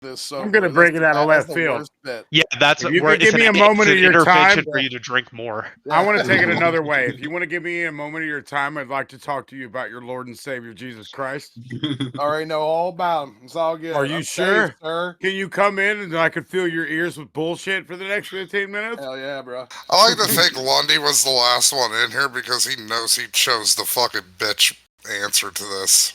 this. So I'm gonna bring it out of left field. Yeah, that's if you could give me a moment of your time for you to drink more. Yeah. I want to take it another way. If you want to give me a moment of your time, I'd like to talk to you about your Lord and Savior Jesus Christ. Already know all about him. It's all good. Are you sure, sir? Can you come in and I could fill your ears with bullshit for the next 15 minutes? Hell yeah, bro. I like to think Lundy was the last one in here because he knows he chose the fucking bitch answer to this.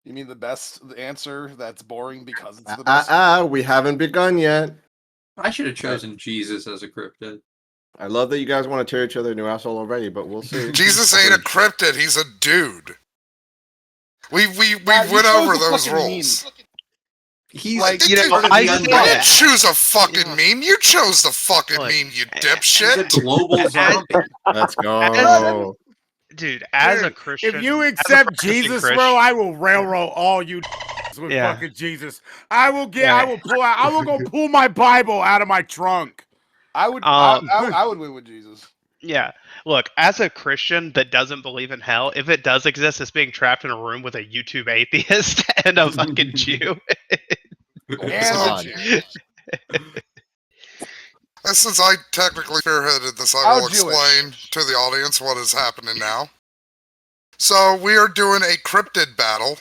You mean the best answer that's boring because it's the best? We haven't begun yet. I should have chosen Jesus as a cryptid. I love that you guys want to tear each other a new asshole already, but we'll see. Jesus ain't a cryptid, he's a dude. We went over those rules. He's like, you didn't choose a fucking meme. You chose the fucking meme, you dipshit. Global zombie. Let's go. Dude, as a Christian, if you accept Jesus, bro, I will railroad all you with fucking Jesus. I will go pull my Bible out of my trunk. I would win with Jesus. Yeah. Look, as a Christian that doesn't believe in hell, if it does exist, it's being trapped in a room with a YouTube atheist and a fucking Jew. Since I technically spearheaded this, I will explain to the audience what is happening now. So we are doing a cryptid battle.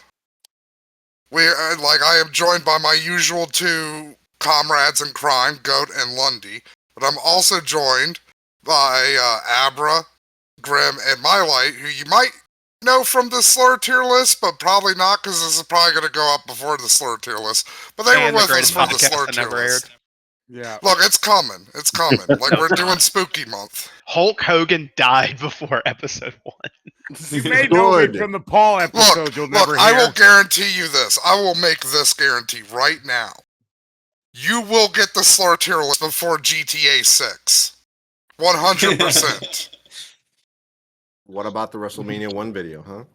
I am joined by my usual two comrades in crime, Goat and Lundy, but I'm also joined by Abra, Grim, and Mylight, who you might know from the slur tier list, but probably not because this is probably going to go up before the slur tier list. But they were with us for the slur tier list. Yeah. Look, it's coming. It's coming. Like we're doing Spooky Month. Hulk Hogan died before episode 1. You may know me from the Paul episode. Look, I will guarantee you this. I will make this guarantee right now. You will get the slur tier list before GTA 6. 100%. What about the WrestleMania 1 video, huh?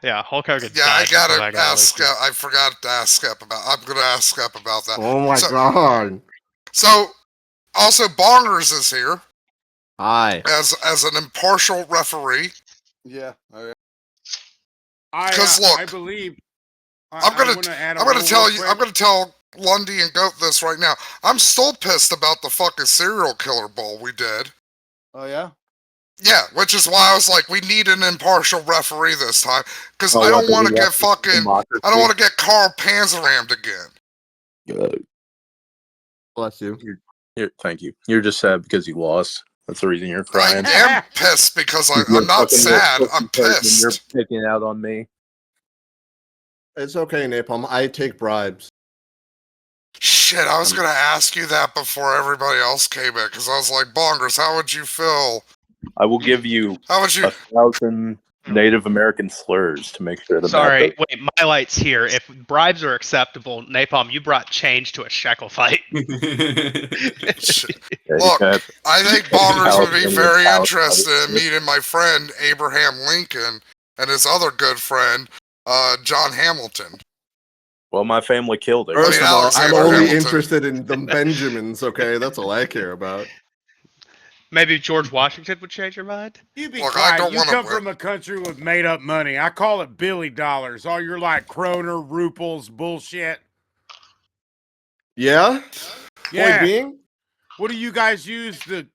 Yeah, Hulk Hogan. Yeah, I gotta ask. I forgot to ask Skep about. I'm gonna ask Skep about that. Oh my god! So, also Bongers is here. Hi. As an impartial referee. Yeah. Because look, I believe. I'm gonna tell Lundy and Goat this right now. I'm still pissed about the fucking serial killer bowl we did. Oh yeah. Yeah, which is why I was like, we need an impartial referee this time, because I don't want to get I don't want to get Carl Panzerrammed again. Good. Bless you. Thank you. You're just sad because you lost. That's the reason you're crying. I am pissed because I'm not sad. I'm pissed. You're picking out on me. It's okay, Napalm. I take bribes. Shit, I was going to ask you that before everybody else came in, because I was like, Bongers, how would you feel? I will give you 1,000 Native American slurs to make sure that. Sorry, wait, my light's here. If bribes are acceptable, Napalm, you brought change to a shekel fight. Look, I think Bongers would be very interested in meeting my friend Abraham Lincoln and his other good friend, John Hamilton. Well, my family killed it. First of all, I'm only interested in the Benjamins, okay? That's all I care about. Maybe George Washington would change your mind? You be quiet. You come from a country with made-up money. I call it Billy dollars. All your kroner, ruples, bullshit. Yeah? Yeah. Point being? What do you guys use? The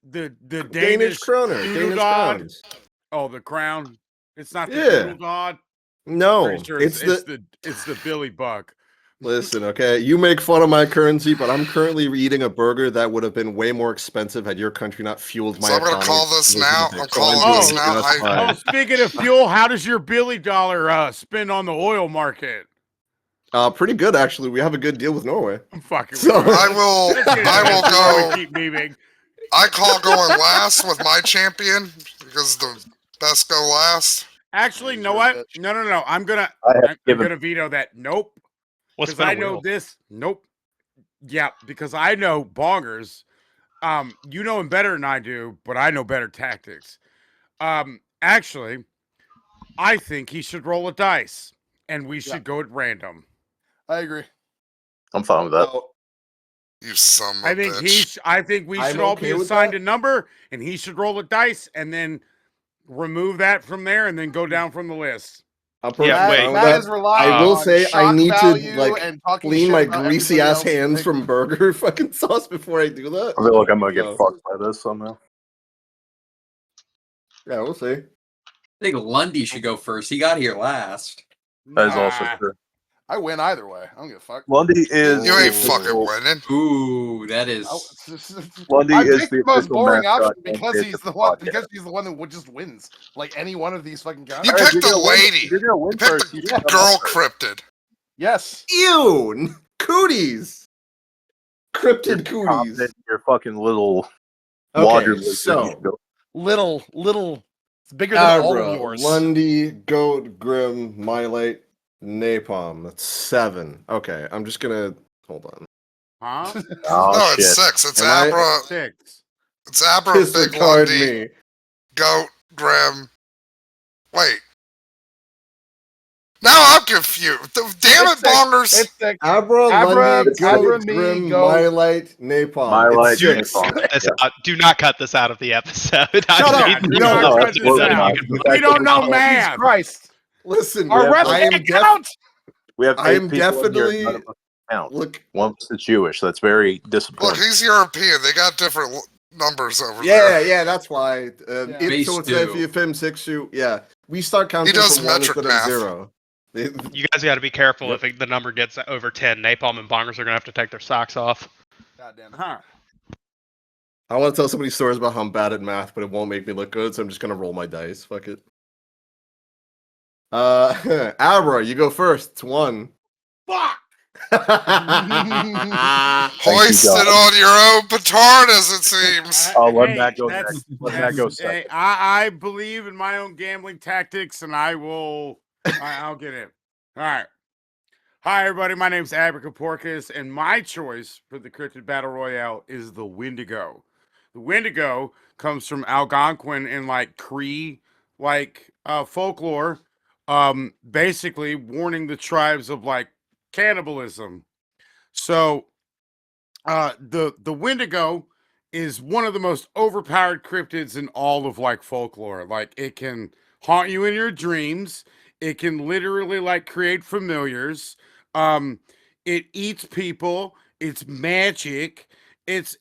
Danish kroner. Danish crowns. Oh, the crown. It's not the doodle god. No, sure it's the Billy buck. Listen, okay, you make fun of my currency, but I'm currently eating a burger that would have been way more expensive had your country not fueled my economy. So I'm going to call this now. I'm calling this now. Speaking of fuel, how does your Billy dollar spend on the oil market? Pretty good, actually. We have a good deal with Norway. I'm fucking. So, I will go. Keep moving. I call going last with my champion because the best go last. Actually, you know what? No. I'm gonna veto that. Nope. Because I know this. Nope. Yeah, because I know Bongers. You know him better than I do, but I know better tactics. Actually, I think he should roll a dice, and we should go at random. I agree. I'm fine with that. You son of a bitch. I think we should all be assigned a number, and he should roll a dice, and then remove that from there, and then go down from the list. I'm Yeah, perfectly wait. fine with Matt that. is relying I will on say I shock need to value like and talking clean shit my about greasy everybody ass else's hands pick. from burger fucking sauce before I do that. I feel like I'm gonna get So, fucked by this somehow. yeah, we'll see. I think Lundy should go first. He got here last. That is also Nah. true. I win either way. I don't give a fuck. Lundy is You the ain't fucking official- winning. Ooh, that is. Lundy I is picked the the most official boring option mascot and because face he's of the the one. podcast. Because he's the one that just wins. Like any one of these fucking guys. You All right, picked if the you're gonna win- lady. if you're gonna win You picked first, the you should come girl up first. cryptid. Yes. Ew, cooties, cryptid You're cooties. confident in your fucking little Okay, water lizard so you built. Little. It's bigger than all of Abra, yours. Lundy, Goat, Grim, Mylite, Napalm. That's 7. Okay, I'm just gonna hold on. Huh? Oh No, shit! it's 6. It's Am I- Abra. 6. It's Abra, Kisser Big card Lundy, me. Goat, Grim. Wait. Now I'm confused. Damn it, It's six. Bongers. It's six. Abra, Abra, Lundy, Goat, Abra, me, Grim, Goat. Mylite, Napalm. Mylite, It's 6. Napalm. Cut this out. Do not cut this out of the episode. Shut up. Do No, not no, cut absolutely this not. out. The We fact don't that know we- math. Jesus Christ. Listen, Our Yeah, ref but- I am can't count. We have I 8 am people in here, definitely- none of us count. look. One was Jewish. That's very Look, disappointing. he's European. They got different numbers over Yeah, there. yeah, that's why. Yeah. So it's Base if you film 6 shoot. Yeah, we start counting does from 1 metric instead of math. 0. You guys got to be careful Yep. if the number gets over 10. Napalm and Bongers are going to have to take their socks off. God damn it. Huh. I want to tell somebody stories about how I'm bad at math, but it won't make me look good, so I'm just gonna roll my dice. Fuck it. Abra, you go first. It's 1. Fuck! Hoist it on your own petard, as it seems. Oh, let Hey, Matt go that's- next. Let Matt go Hey, second. I believe in my own gambling tactics, and I'll get in. All right. Hi, everybody. My name's Abracaporcus, and my choice for the Cryptid Battle Royale is the Wendigo. The Wendigo comes from Algonquin and like Cree, folklore, basically warning the tribes of like cannibalism. So, the Wendigo is one of the most overpowered cryptids in all of like folklore. Like it can haunt you in your dreams. It can literally like create familiars. It eats people. It's magic. It's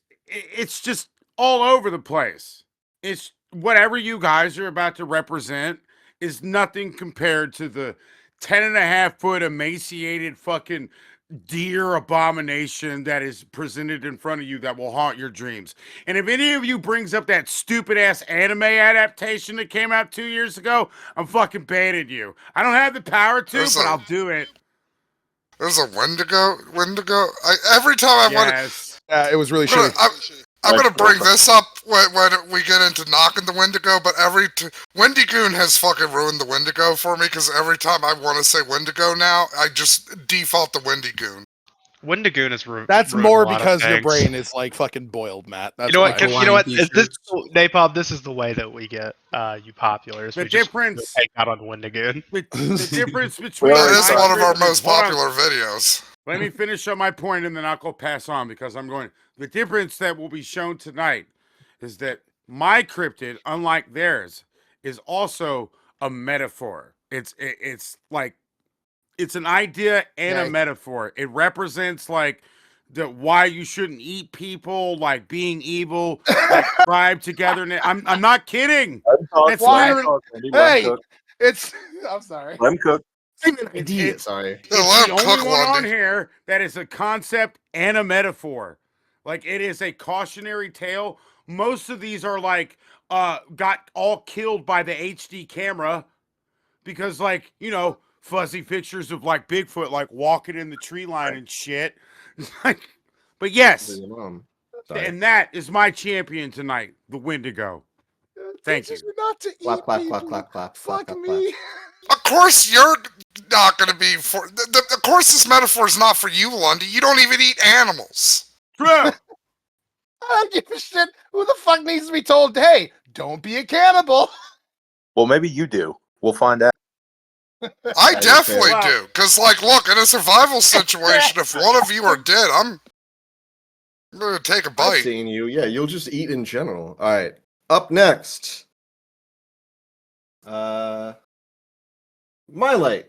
just all over the place. It's whatever you guys are about to represent is nothing compared to the 10.5 foot emaciated fucking deer abomination that is presented in front of you that will haunt your dreams. And if any of you brings up that stupid ass anime adaptation that came out 2 years ago, I'm fucking banning you. I don't have the power to, There's but a- I'll do it. There's a Wendigo. Every time I want to, Yes. It was really shitty. I'm gonna bring this up when we get into knocking the Wendigo. But Wendigoon has fucking ruined the Wendigo for me because every time I want to say Wendigo now, I just default to Wendigoon. Wendigoon is That's ruined more a lot of because your things. brain is like fucking boiled, Matt. That's You know what? why. You know what? Hawaiian Is this t-shirts. Napalm? This is the way that we get you popular. Is The we just difference- take out on Wendigoon. The difference between That is my one of our cryptid- most Hold on. popular videos. Let me finish up my point and then I'll go pass on because I'm going. The difference that will be shown tonight is that my cryptid, unlike theirs, is also a metaphor. It's like it's an idea and Yeah. a metaphor. It represents like the why you shouldn't eat people, like being evil, like tribe togetherness. I'm not kidding. That's why- literally- I'm sorry. Let him cook. It's- Sorry. Yeah, It's let the him only cook, one on Lundy. here that is a concept and a metaphor. Like it is a cautionary tale. Most of these are like got all killed by the HD camera because like, fuzzy pictures of like Bigfoot like walking in the tree line and shit. But yes, Your mom. Sorry. and that is my champion tonight, the Wendigo. Thank you. Not to eat Clap, clap, people. clap, clap, clap. Fuck clap, me. Of course, you're not going to be for. Of course, this metaphor is not for you, Lundy. You don't even eat animals. True. I don't give a shit. Who the fuck needs to be told, hey, don't be a cannibal? Well, maybe you do. We'll find out. I Yeah, definitely okay. do. Because, like, look, in a survival situation, if one of you are dead, I'm going to take a I've bite. seen you. Yeah, you'll just eat in general. All right. Up next. My light.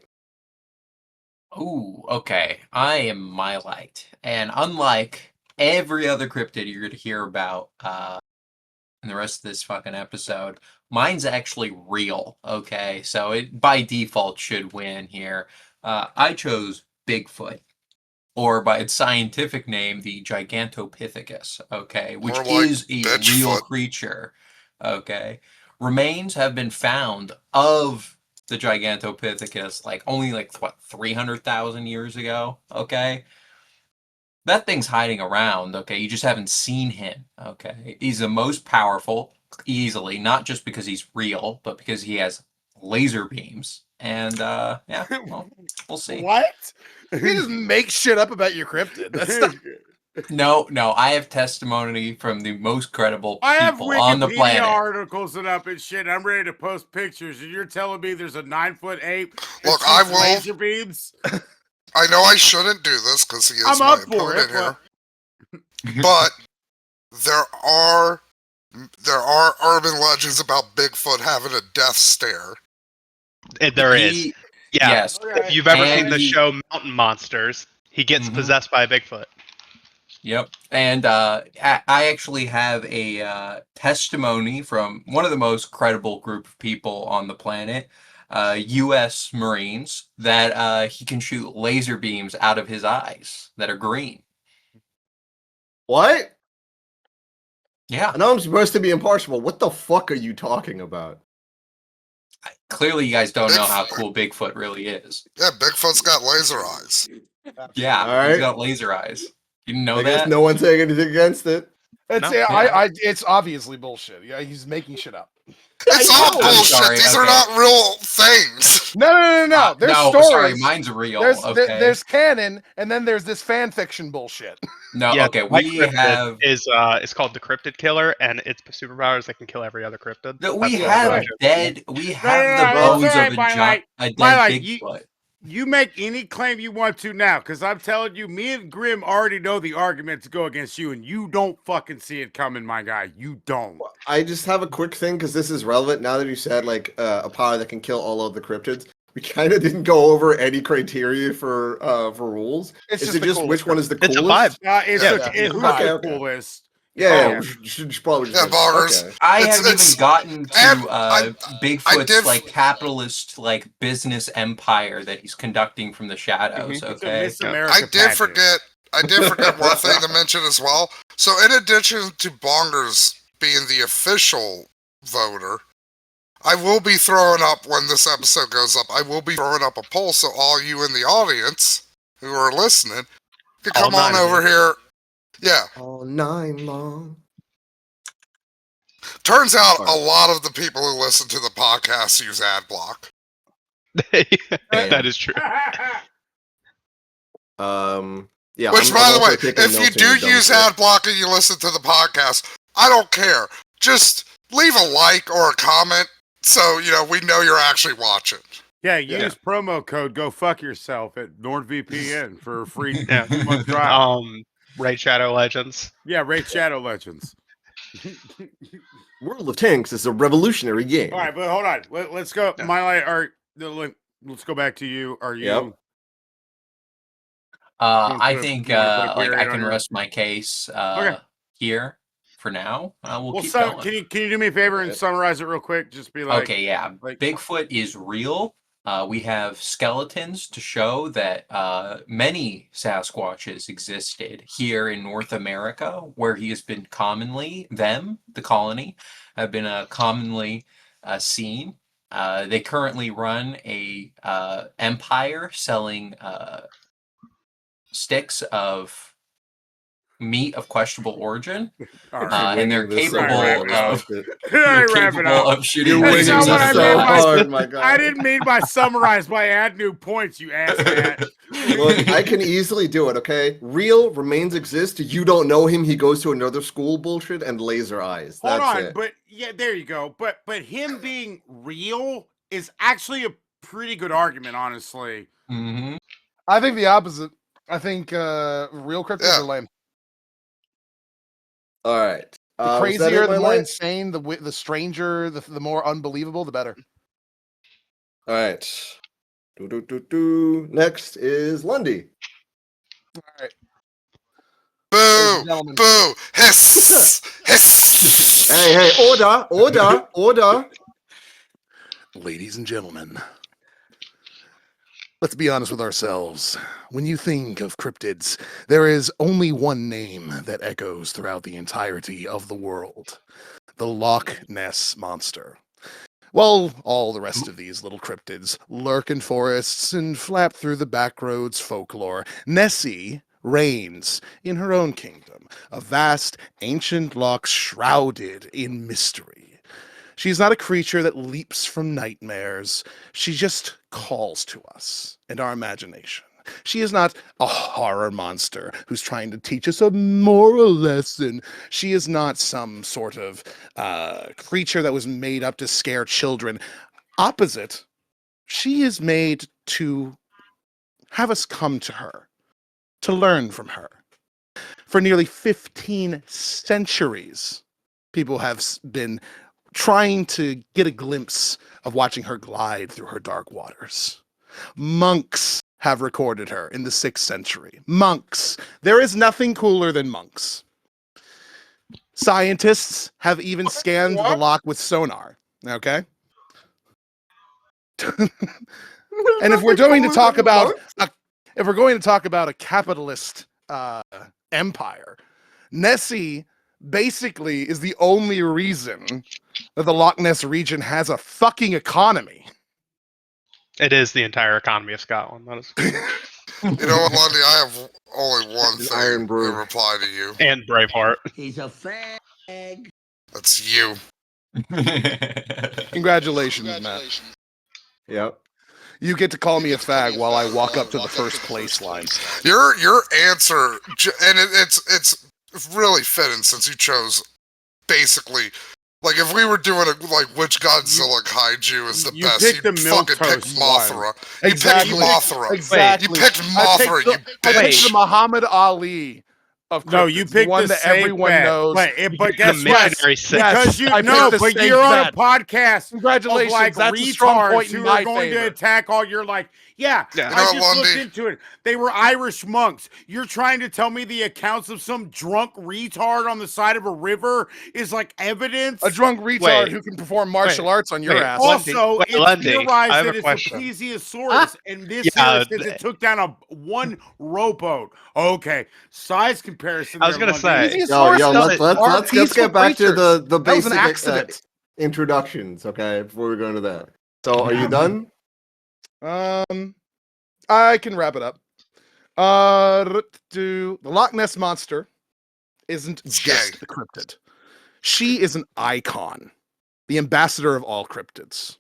Ooh, okay. I am my light. And unlike every other cryptid you're going to hear about in the rest of this fucking episode, mine's actually real, okay? So it by default should win here. I chose Bigfoot, or by its scientific name, the Gigantopithecus, okay? Which More like is a real Bitchfoot. creature, okay? Remains have been found of the Gigantopithecus only 300,000 years ago, okay? That thing's hiding around, okay? You just haven't seen him, okay? He's the most powerful, easily, not just because he's real, but because he has laser beams. And, yeah, well, we'll see. What? You just make shit up about your cryptid. That's not... No, I have testimony from the most credible I have people on the Wikipedia planet. articles and up and shit. I'm ready to post pictures, and you're telling me there's a 9-foot ape? Look, I will. Laser beams. I know I shouldn't do this because he is I'm my up for opponent it, here, but there are urban legends about Bigfoot having a death stare. There is. Yeah. Yes. If you've ever And seen the show Mountain Monsters, he gets possessed by a Bigfoot. Yep. And I actually have a testimony from one of the most credible group of people on the planet, U.S. Marines, that he can shoot laser beams out of his eyes that are green. What? Yeah. I know I'm supposed to be impartial, but what the fuck are you talking about? Clearly, you guys don't know how cool Bigfoot really is. Yeah, Bigfoot's got laser eyes. Yeah, All right. he's got laser eyes. You didn't know I that? guess no one's saying anything against it. It's, No. it's obviously bullshit. Yeah, he's making shit up. It's all I'm bullshit. sorry, These are okay. not real things. No. There's no, stories. sorry, mine's real. There's canon, and then there's this fan fiction bullshit. No, Yeah, okay, my we cryptid have... it's called the Cryptid Killer, and its superpowers that can kill every other cryptid. We That's have what I chose. we No, have the no, bones it's of alright, a dead My light, Bigfoot. You make any claim you want to now, because I'm telling you, me and Grim already know the argument to go against you, and you don't fucking see it coming, my guy. You don't. I just have a quick thing because this is relevant now that you said a power that can kill all of the cryptids. We kind of didn't go over any criteria for rules. It's is just it the just coolest which one is the It's a coolest? vibe. Who's Okay. the coolest? Yeah, we should probably just Boggers. okay. I It's- haven't it's- even gotten to and I Bigfoot's did- capitalist business empire that he's conducting from the shadows. It's a Okay, Miss America I did pageant. forget one thing to mention as well. So in addition to Bongers being the official voter, I will be throwing up, when this episode goes up, I will be throwing up a poll so all you in the audience who are listening can All come on 9 of over you. here. Yeah. All 9 long. Turns out Alright. a lot of the people who listen to the podcast use ad block. That is true. Yeah. Which, I'm by the also way, taking if you notes in do your dumb use shit. ad block and you listen to the podcast, I don't care. Just leave a like or a comment so, we know you're actually watching. Yeah, use promo code Go Fuck Yourself at NordVPN for a free Yeah. 2-month trial. Raid Shadow Legends. Yeah, Raid Shadow Legends. World of Tanks is a revolutionary game. All right, but hold on. Let's go. Yeah. My light, let's go back to you. Are you? Yep. I think you wanna put a period I on can your- rest my case Okay. here for now. We'll Well, keep so going. can you do me a favor and summarize it real quick? Just be like, Okay, yeah. like- Bigfoot is real. We have skeletons to show that many Sasquatches existed here in North America, where he has been commonly, the colony, have been commonly seen. They currently run a empire selling sticks of meat of questionable origin, all right. and they're Winning this so capable hard, of All right, wrap it capable up. of shooting You're That's winning not lasers what out I of so meant their by- eyes. hard, my God. I didn't mean by summarize by add new points, you ass man. Look, I can easily do it, okay? Real remains exist. You don't know him. He goes to another school bullshit and laser eyes. Hold That's on, it. but yeah, there you go. But him being real is actually a pretty good argument, honestly. Mm-hmm. I think the opposite. I think real cryptids are lame. All right. The was that crazier, it, the my more light? insane, the stranger, the more unbelievable, the better. All right. Next is Lundy. All right. Boo! Boo! Hiss! Hiss! Hey, order. Ladies and gentlemen, let's be honest with ourselves. When you think of cryptids, there is only one name that echoes throughout the entirety of the world: the Loch Ness Monster. While all the rest of these little cryptids lurk in forests and flap through the backroads folklore, Nessie reigns in her own kingdom, a vast ancient loch shrouded in mystery. She's not a creature that leaps from nightmares. She just calls to us and our imagination. She is not a horror monster who's trying to teach us a moral lesson. She is not some sort of creature that was made up to scare children. Opposite, she is made to have us come to her, to learn from her. For nearly 15 centuries, people have been trying to get a glimpse of watching her glide through her dark waters. Monks have recorded her in the 6th century. Monks. There is nothing cooler than monks. Scientists have even scanned the loch with sonar. Okay? And if we're going to talk about a capitalist empire, Nessie basically is the only reason that the Loch Ness region has a fucking economy. It is the entire economy of Scotland. That is. You know what, Lundy? I have only one thing in reply to you. And Braveheart. He's a fag. That's you. Congratulations, Matt. Yep. You get to call me a fag while I walk up to the first place line. Your answer, and it's really fitting since you chose basically. Like, if we were doing which Godzilla kaiju is the best, picked the you'd fucking pick milquetoast Mothra. You Exactly. picked Mothra. Exactly. You picked Mothra, you I picked bitch. the Muhammad Ali of cryptids. No, you picked one the that safe everyone bet. knows. But guess the what? missionary sect. Because you I picked no, the but safe you're on a bet. podcast. Congratulations, Of, like, that's a strong retards point in who my are going favor. to attack all your yeah. Yeah. You know I what, just looked Lundy? into it. They were Irish monks. You're trying to tell me the accounts of some drunk retard on the side of a river is like evidence? A drunk retard Wait. who can perform martial arts on your Wait. ass. Also, Wait, it's Lundy, theorized I have that a it's question. a plesiosaurus, and this Yeah, here says it took down one rowboat. Okay, size comparison. I was there, gonna Lundy. say. Let's get back to the That was basic an accident. introductions, okay, before we go into that. So, are you done? I can wrap it up. The Loch Ness Monster isn't just a cryptid. She is an icon, the ambassador of all cryptids.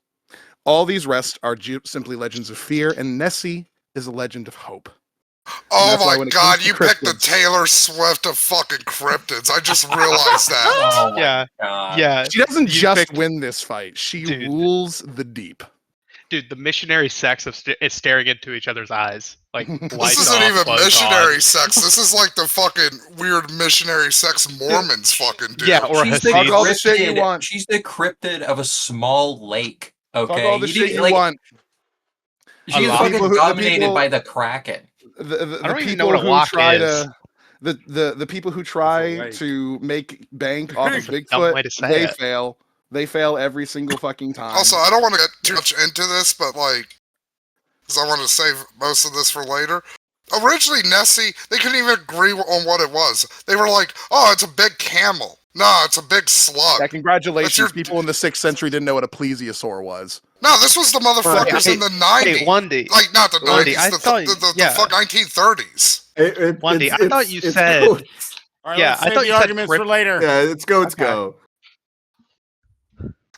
All these rest are simply legends of fear, and Nessie is a legend of hope. Oh my god, you picked the Taylor Swift of fucking cryptids. I just realized that. Oh my Yeah. God. Yeah. She doesn't You just picked- win this fight. She Dude. rules the deep. Dude, the missionary sects is staring into each other's eyes. Like, This lights isn't off, even clothes missionary on. sex. This is like the fucking weird missionary sex Mormons fucking do. Yeah, or She's Talk all the Hasids. shit you want. She's the cryptid of a small lake. Okay, Talk all the shit you like, want. She's lot. fucking People who- the dominated people- by the Kraken. The I don't even people know what a who lock try is. to the people who It's a try lake. to make bank off of That's a dumb way Bigfoot, to say they it. fail. They fail every single fucking time. Also, I don't want to get too much into this, but like, because I want to save most of this for later. Originally, Nessie, they couldn't even agree on what it was. They were like, "Oh, it's a big camel." No, it's a big slug. Yeah, congratulations. That's People in the 6th century didn't know what a plesiosaur was. No, this was the motherfuckers in the 90s. Hey, Lundy. Like, not the Lundy, 90s, I the thought you- yeah. fuck 1930s. Lundy, I thought you it's said- goats. All right, Yeah, let's I save thought the you said arguments for later. Yeah, it's goats Okay. go.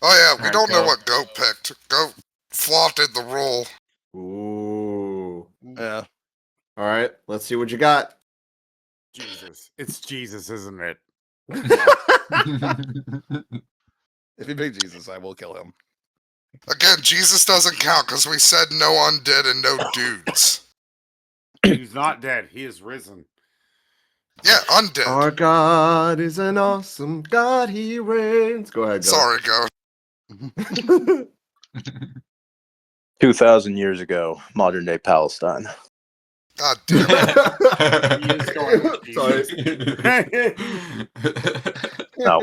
Oh yeah, we Alright, don't know go. what Goat picked. Goat flaunted the rule. Ooh. Yeah. All right, let's see what you got. Jesus, it's Jesus, isn't it? If you pick Jesus, I will kill him. Again, Jesus doesn't count because we said no undead and no dudes. He's not dead. He is risen. Yeah, undead. Our God is an awesome God. He reigns. Go ahead. Go. Sorry, Goat. 2,000 years ago, modern day Palestine. God damn it. He is going No,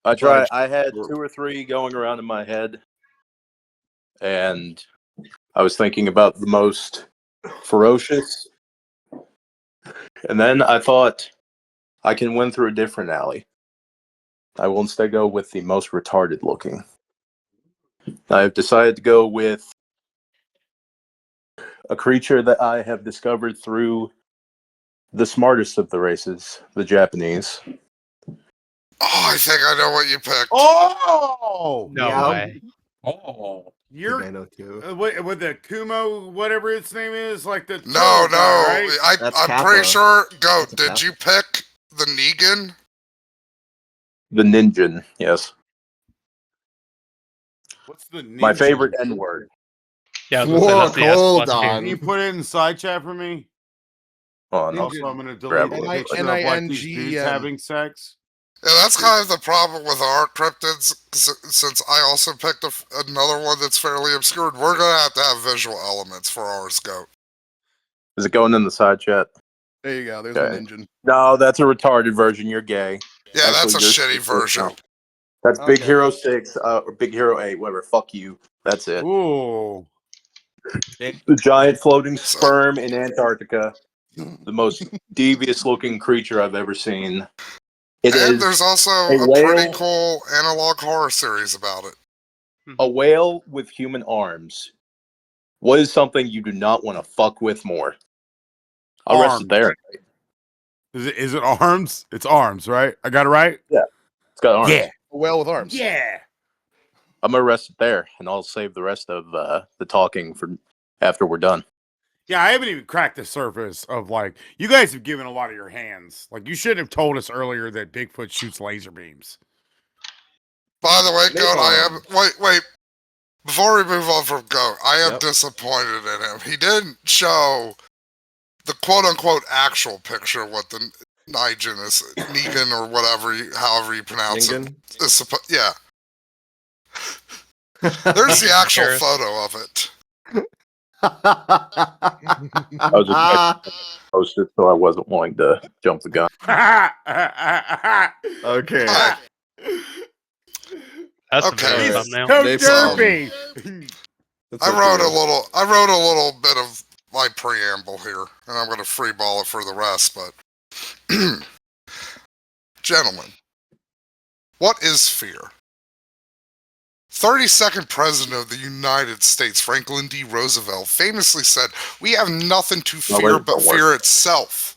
I Sorry. had 2 or 3 going around in my head, and I was thinking about the most ferocious, and then I thought I can win through a different alley. I will instead go with the most retarded looking. I've decided to go with a creature that I have discovered through the smartest of the races, the Japanese. Oh, I think I know what you picked. Oh! No way. Oh. You're I know too. with the Kumo, whatever its name is, like the No, guy, right? I'm pretty sure. Goat, did you pick the Negan? The Ninja, yes. What's the ninja? My favorite N word. Yeah, I was gonna say that's the S Hold plus tier. Can you put it in side chat for me? Oh, no. Also, I'm gonna Grab delete the it. picture of like these dudes NINGN. having sex. Yeah, that's kind of the problem with our cryptids. Since I also picked another one that's fairly obscured, we're gonna have to have visual elements for ours. Goat. Is it going in the side chat? There you go. There's Okay. an engine. No, that's a retarded version. You're gay. Yeah, Actually, that's a you're shitty version. no. That's Big Okay. Hero 6 or Big Hero 8, whatever. Fuck you. That's it. Ooh. The giant floating sperm in Antarctica. The most devious looking creature I've ever seen. And there's also a whale, pretty cool analog horror series about it. a whale with human arms. What is something you do not want to fuck with more? I'll rest it there. Is it arms? It's arms, right? I got it right? Yeah. It's got arms. Yeah. A whale with arms. Yeah. I'm gonna rest it there, and I'll save the rest of the talking for after we're done. Yeah, I haven't even cracked the surface of like you guys have given a lot of your hands. Like you should have told us earlier that Bigfoot shoots laser beams. By the way, Goat, I am wait. Before we move on from Goat, I am disappointed in him. He didn't show the quote-unquote actual picture of what the Negan is, Negan or whatever, however you pronounce it. Yeah. There's the actual photo of it. I was expecting to post it, so I wasn't wanting to jump the gun. Okay. That's okay. the thumbnail. Derpy. I wrote a little bit of my preamble here, and I'm going to freeball it for the rest. But, gentlemen, what is fear? 32nd President of the United States, Franklin D. Roosevelt, famously said, "We have nothing to fear but fear itself."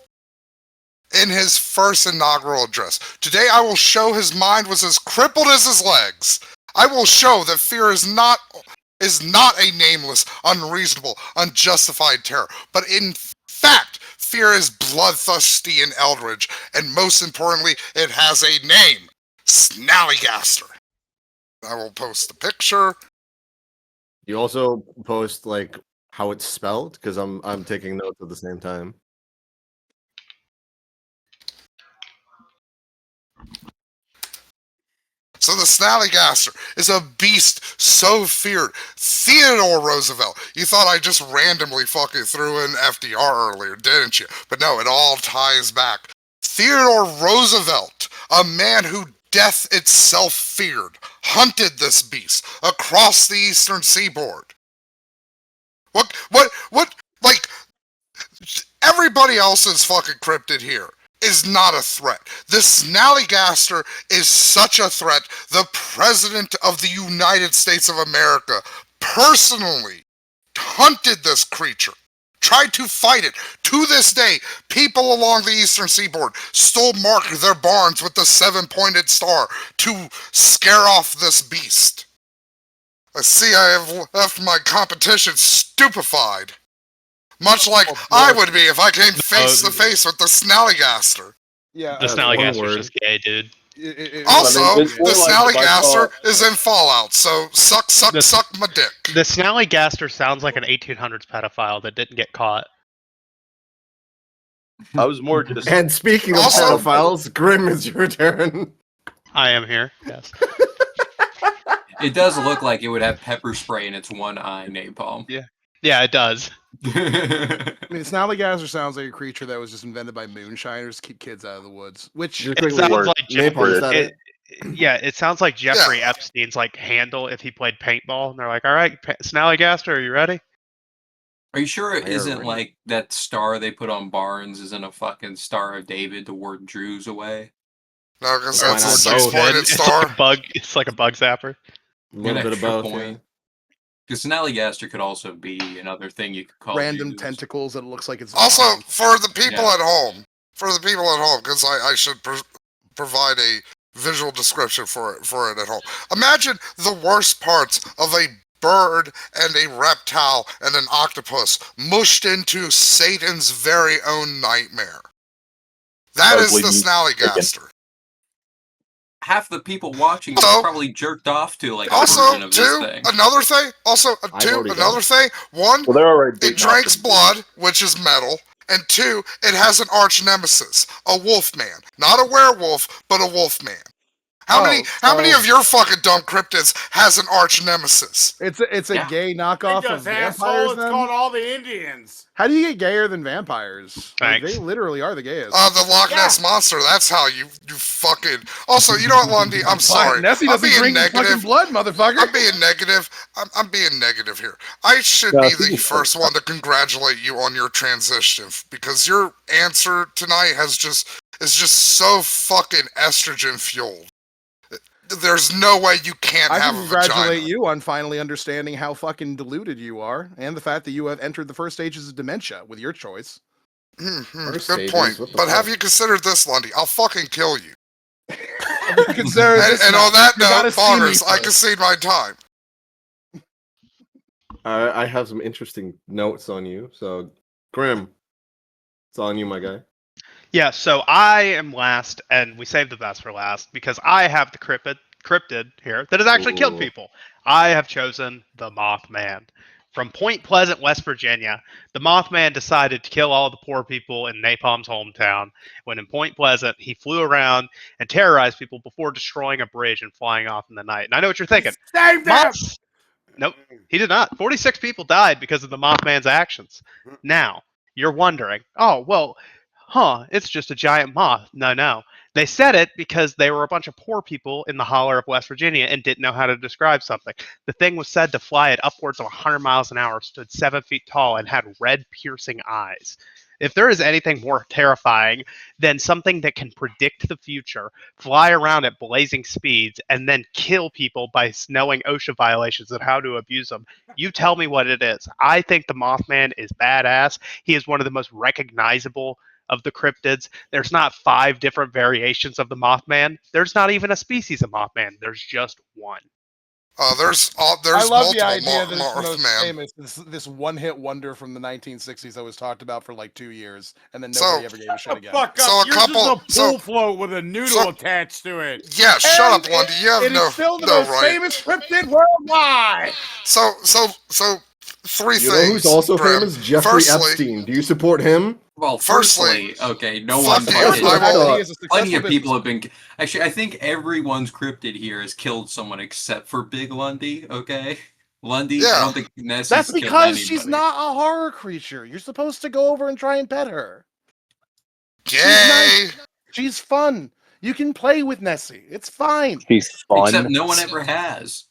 In his first inaugural address, "Today I will show his mind was as crippled as his legs. I will show that fear is not a nameless, unreasonable, unjustified terror, but in fact, fear is bloodthirsty and eldritch, and most importantly, it has a name, Snallygaster." I will post the picture. You also post like how it's spelled because I'm taking notes at the same time. So the Snallygaster is a beast so feared. Theodore Roosevelt. You thought I just randomly fucking threw in FDR earlier, didn't you? But no, it all ties back. Theodore Roosevelt, a man who death itself feared, hunted this beast across the eastern seaboard. What, like, everybody else's fucking cryptid here is not a threat. This Snallygaster is such a threat, the President of the United States of America personally hunted this creature, tried to fight it. To this day, people along the eastern seaboard still mark their barns with the 7-pointed star to scare off this beast. I see I have left my competition stupefied. Much like I would be if I came face to face with the Snallygaster. Yeah, the Snallygaster's just gay, dude. Also, the Snallygaster is in Fallout, so suck my dick. The Snallygaster sounds like an 1800s pedophile that didn't get caught. I was more just. And speaking of pedophiles, Grim, is your turn. I am here. Yes. It does look like it would have pepper spray in its one eye, napalm. Yeah, it does. I mean, Snallygaster sounds like a creature that was just invented by moonshiners to keep kids out of the woods. Which it sounds like napalm, is that it? Yeah, it sounds like Jeffrey Epstein's like handle if he played paintball, and they're like, "All right, Snallygaster, are you ready?" Are you sure it isn't like that star they put on Barnes isn't a fucking Star of David to ward Jews away? No, because Why that's a not six-pointed It's star. like a bug. It's like a bug zapper. A little bit of both. Yeah. Because Snallygaster could also be another thing you could call random Jews. tentacles that it looks like it's Also, vine. for the people at home, because I should provide a visual description for it at home. Imagine the worst parts of a bird and a reptile and an octopus mushed into Satan's very own nightmare. That is the Snallygaster. Half the people watching this probably jerked off to like a version Also, of this thing. another thing. One, it drinks blood, which is metal. And two, it has an arch nemesis, a wolf man. Not a werewolf, but a wolf man. How many of your fucking dumb cryptids has an arch nemesis? It's a gay knockoff of vampires. It's called all the Indians. How do you get gayer than vampires? Like, Thanks. they literally are the gayest. The Loch Ness Monster. That's how you fucking. Also, you know what, Lundy? I'm sorry. Nessie I'm doesn't being drink negative. fucking blood, motherfucker. I'm being negative. I'm being negative here. I should be the first one to congratulate you on your transition because your answer tonight is just so fucking estrogen fueled. There's no way you can't have a vagina. I congratulate you on finally understanding how fucking deluded you are, and the fact that you have entered the first stages of dementia with your choice. Good point. But have you considered this, Lundy? I'll fucking kill you. and on that note, Bongers, I concede my time. I have some interesting notes on you. So, Grim, it's on you, my guy. Yeah, so I am last, and we saved the best for last because I have the cryptid here that has actually killed people. I have chosen the Mothman. From Point Pleasant, West Virginia, the Mothman decided to kill all the poor people in Napalm's hometown. When in Point Pleasant, he flew around and terrorized people before destroying a bridge and flying off in the night. And I know what you're thinking. Save them! Nope, he did not. 46 people died because of the Mothman's actions. Now, you're wondering, oh, well, it's just a giant moth. No. They said it because they were a bunch of poor people in the holler of West Virginia and didn't know how to describe something. The thing was said to fly at upwards of 100 miles an hour, stood 7 feet tall, and had red piercing eyes. If there is anything more terrifying than something that can predict the future, fly around at blazing speeds, and then kill people by knowing OSHA violations and how to abuse them, you tell me what it is. I think the Mothman is badass. He is one of the most recognizable of the cryptids. There's not 5 different variations of the Mothman. There's not even a species of Mothman. There's just one. There's I love multiple the idea that it's the most Mothman. famous, this one-hit wonder from the 1960s that was talked about for like 2 years, and then nobody ever gave a shit again. Fuck up. So Yours is a pool float with a noodle attached to it. Yeah, shut up, Lundy. You have it is still the most famous cryptid worldwide. So 3 things. You know who's also Grim. famous? Jeffrey Epstein. Do you support him? Well, firstly, okay, no one. Plenty of people have been. Actually, I think everyone's cryptid here has killed someone except for Big Lundy. Okay, Lundy. I don't think Nessie's That's killed because anybody. she's not a horror creature. You're supposed to go over and try and pet her. Gay. She's fun. You can play with Nessie. It's fine. She's fun. Except no one ever has.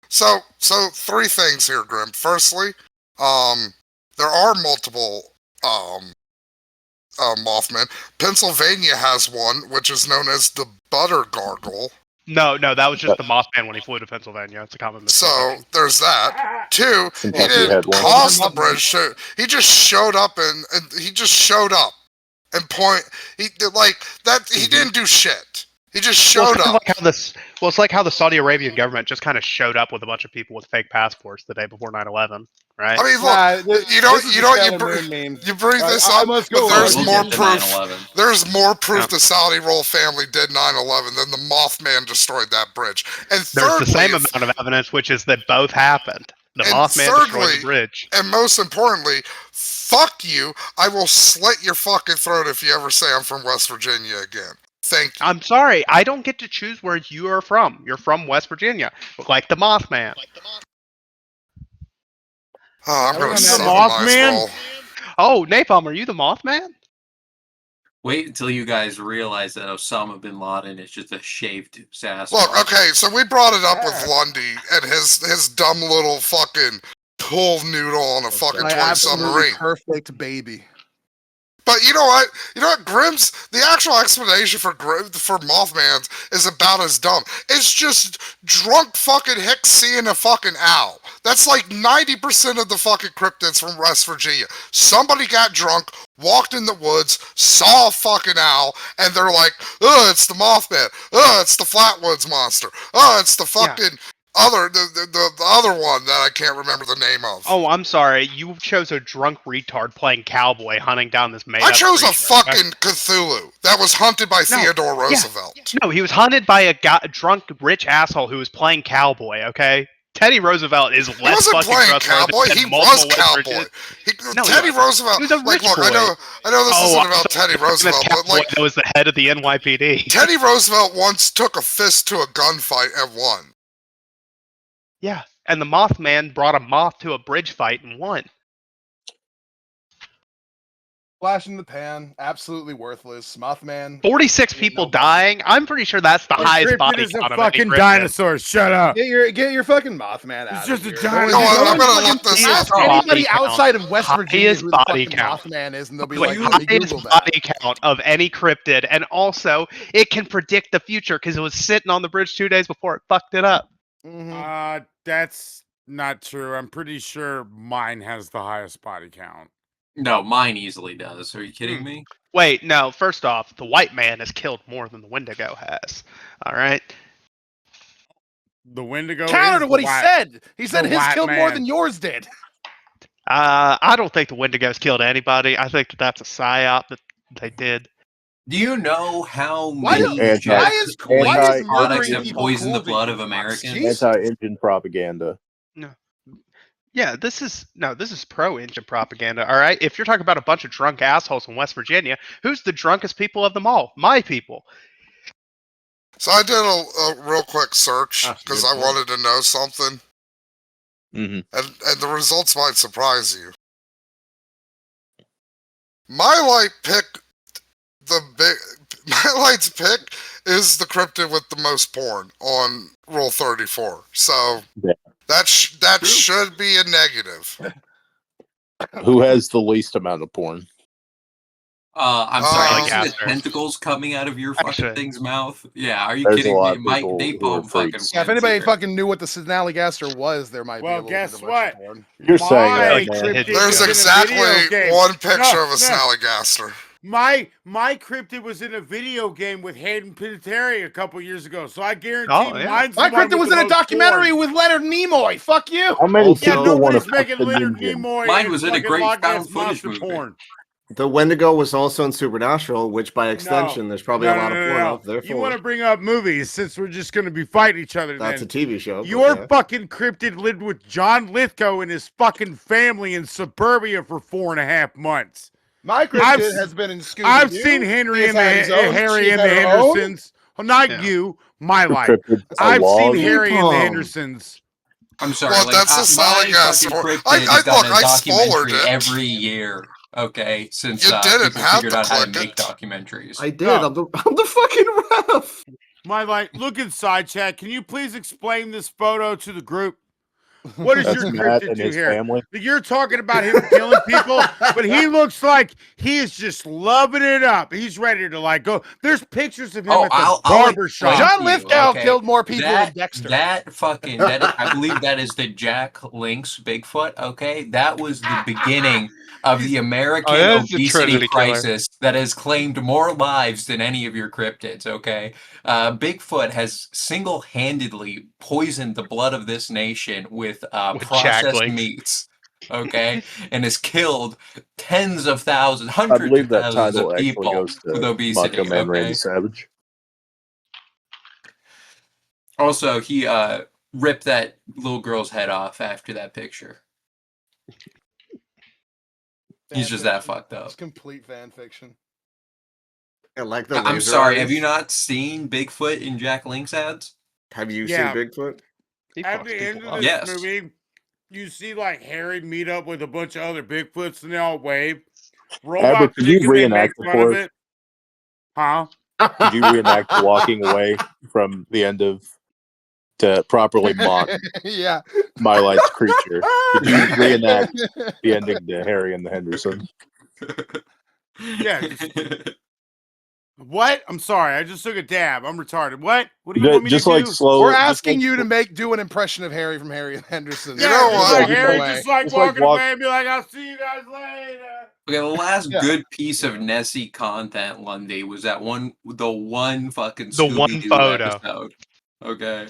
So 3 things here, Grim. Firstly, there are multiple Mothman. Pennsylvania has one, which is known as the Butter Gargle. No, that was just the Mothman when he flew to Pennsylvania. It's a common mistake. So there's that. 2, he didn't cause the bridge. He just showed up and he just showed up and He didn't do shit. He just showed up. It's like how the Saudi Arabian government just kind of showed up with a bunch of people with fake passports the day before 9/11, right? I mean, look, you bring this up, but there's more proof. There's more proof the Saudi royal family did 9/11 than the Mothman destroyed that bridge. And there's the same amount of evidence, which is that both happened. The Mothman destroyed the bridge. And most importantly, fuck you. I will slit your fucking throat if you ever say I'm from West Virginia again. Thank you. I'm sorry, I don't get to choose where you are from. You're from West Virginia, like the Mothman. Oh, I'm going to the sodomize Mothman? roll. Oh, Napalm, are you the Mothman? Wait until you guys realize that Osama bin Laden is just a shaved Sasquatch. Look, okay, so we brought it up with Lundy and his dumb little fucking pool noodle on a fucking My toy absolutely submarine. perfect baby. But you know what? Grimm's, the actual explanation for Mothman's is about as dumb. It's just drunk fucking hicks seeing a fucking owl. That's like 90% of the fucking cryptids from West Virginia. Somebody got drunk, walked in the woods, saw a fucking owl, and they're like, oh, it's the Mothman. Oh, it's the Flatwoods monster. Oh, it's the fucking the other one that I can't remember the name of. Oh, I'm sorry. You chose a drunk retard playing cowboy hunting down this made-up I chose creature, a fucking Cthulhu that was hunted by Theodore Roosevelt. No, he was hunted by a drunk rich asshole who was playing cowboy, okay? Teddy Roosevelt is less He wasn't fucking playing trustworthy cowboy. than He multiple was West cowboy. Virginians. No, Teddy Roosevelt. He was a rich look, boy. I know this isn't about I'm Teddy sorry, Roosevelt, this but cowboy that was the head of the NYPD. Teddy Roosevelt once took a fist to a gunfight and won. Yeah, and the Mothman brought a moth to a bridge fight and won. Flash in the pan, absolutely worthless. Mothman. 46 people dying. I'm pretty sure that's the highest body is a count of any fucking cryptid. dinosaur. Shut up. Get your fucking Mothman out. It's just a here. giant. No, I'm Go gonna and look this ask up. anybody Body count. outside of West Virginia Highest who the body fucking count. Mothman is, and they'll be Wait, like, let me highest Google that. body count of any cryptid, and also it can predict the future because it was sitting on the bridge 2 days before it fucked it up. That's not true. I'm pretty sure mine has the highest body count. No, mine easily does. Are you kidding me? Wait, no. First off, the white man has killed more than the Wendigo has. All right. The Wendigo. Counter to what he said. He said the his white killed more man. than yours did. I don't think the Wendigo's killed anybody. I think that's a psyop that they did. Do you know how Why many is products murdering have people poisoned cool the blood to of you, Americans? Jesus? Anti-engine propaganda. No. Yeah, this is pro-engine propaganda, all right? If you're talking about a bunch of drunk assholes in West Virginia, who's the drunkest people of them all? My people. So I did a real quick search because I wanted to know something, and the results might surprise you. My light's pick is the cryptid with the most porn on Rule 34. So that should be a negative. Who has the least amount of porn? I'm sorry, like the after. tentacles coming out of your fucking Actually. thing's mouth? Yeah, are you There's a kidding lot me? of Mike, people they who are pump fucking freaks. Yeah, if plants anybody here. fucking knew what the Snallygaster was, there might be Well, a little guess bit of what? extra porn. You're saying My that, man. cryptid There's was in a exactly video game. one picture No, of a Snallygaster. My cryptid was in a video game with Hayden Panettiere a couple years ago, so I guarantee mine's My the one cryptid with was the in a most documentary porn. with Leonard Nimoy. Fuck you. How many Also- Yeah, people want to nobody's making fuck the Leonard ninja? Nimoy. Mine and was in a fucking great Loch Ness found footage monster movie. porn. The Wendigo was also in Supernatural, which by extension, there's probably a lot of porn out there. You want to bring up movies since we're just going to be fighting each other? That's then. a TV show. Your yeah. fucking cryptid lived with John Lithgow and his fucking family in suburbia for 4.5 months. My cryptid has been in Scooby-Doo. I've seen Henry and Harry and the Hendersons. Well, not you, my life. I've seen Harry and the Hendersons. I'm sorry. Well, like, that's a my Snallygaster. fucking cryptid I has done a spoiled documentary it. every year. Okay, since You didn't people have figured to out how to click make it. documentaries. I did. I'm the fucking ref. My life. Look inside, chat. Can you please explain this photo to the group? What does That's your Matt cryptid and do his here? family. You're talking about him killing people, but he looks like he is just loving it up. He's ready to like go. There's pictures of him at the barber shop. John Lithgow killed more people than Dexter. I believe that is the Jack Link's Bigfoot. Okay, that was the beginning of the American that's the obesity Trinity killer. crisis that has claimed more lives than any of your cryptids. Okay, Bigfoot has single-handedly poisoned the blood of this nation with Jack processed Links. meats. Okay, and has killed tens of thousands, I hundreds believe of that thousands title of actually people goes with to obesity. Macho Man Okay? Randy Savage. Also, he ripped that little girl's head off after that picture. He's just that fucked up. It's complete fan fiction. I like the I'm laser sorry. eyes. Have you not seen Bigfoot in Jack Link's ads? Have you Yeah. seen Bigfoot? At the end of this Yes. movie, you see like Harry meet up with a bunch of other Bigfoots and they all wave. Robot Could you chicken, they make reenact the fun of course? it. Huh? Could you reenact walking away from the end of to properly mock Yeah. My Light's creature? Could you reenact the ending to Harry and the Hendersons? Yeah. What? I'm sorry. I just took a dab. I'm retarded. What? What do you want me Just to like do? slow. We're just asking like you to sl- do an impression of Harry from Harry and Henderson. You know just what? like Yeah, Harry, away. just like Just like walking walk- away and be like, I'll see you guys later. Okay, the last Yeah. good piece of Nessie content, Lundy, was the one fucking The one Scooby-Doo photo. episode. Okay.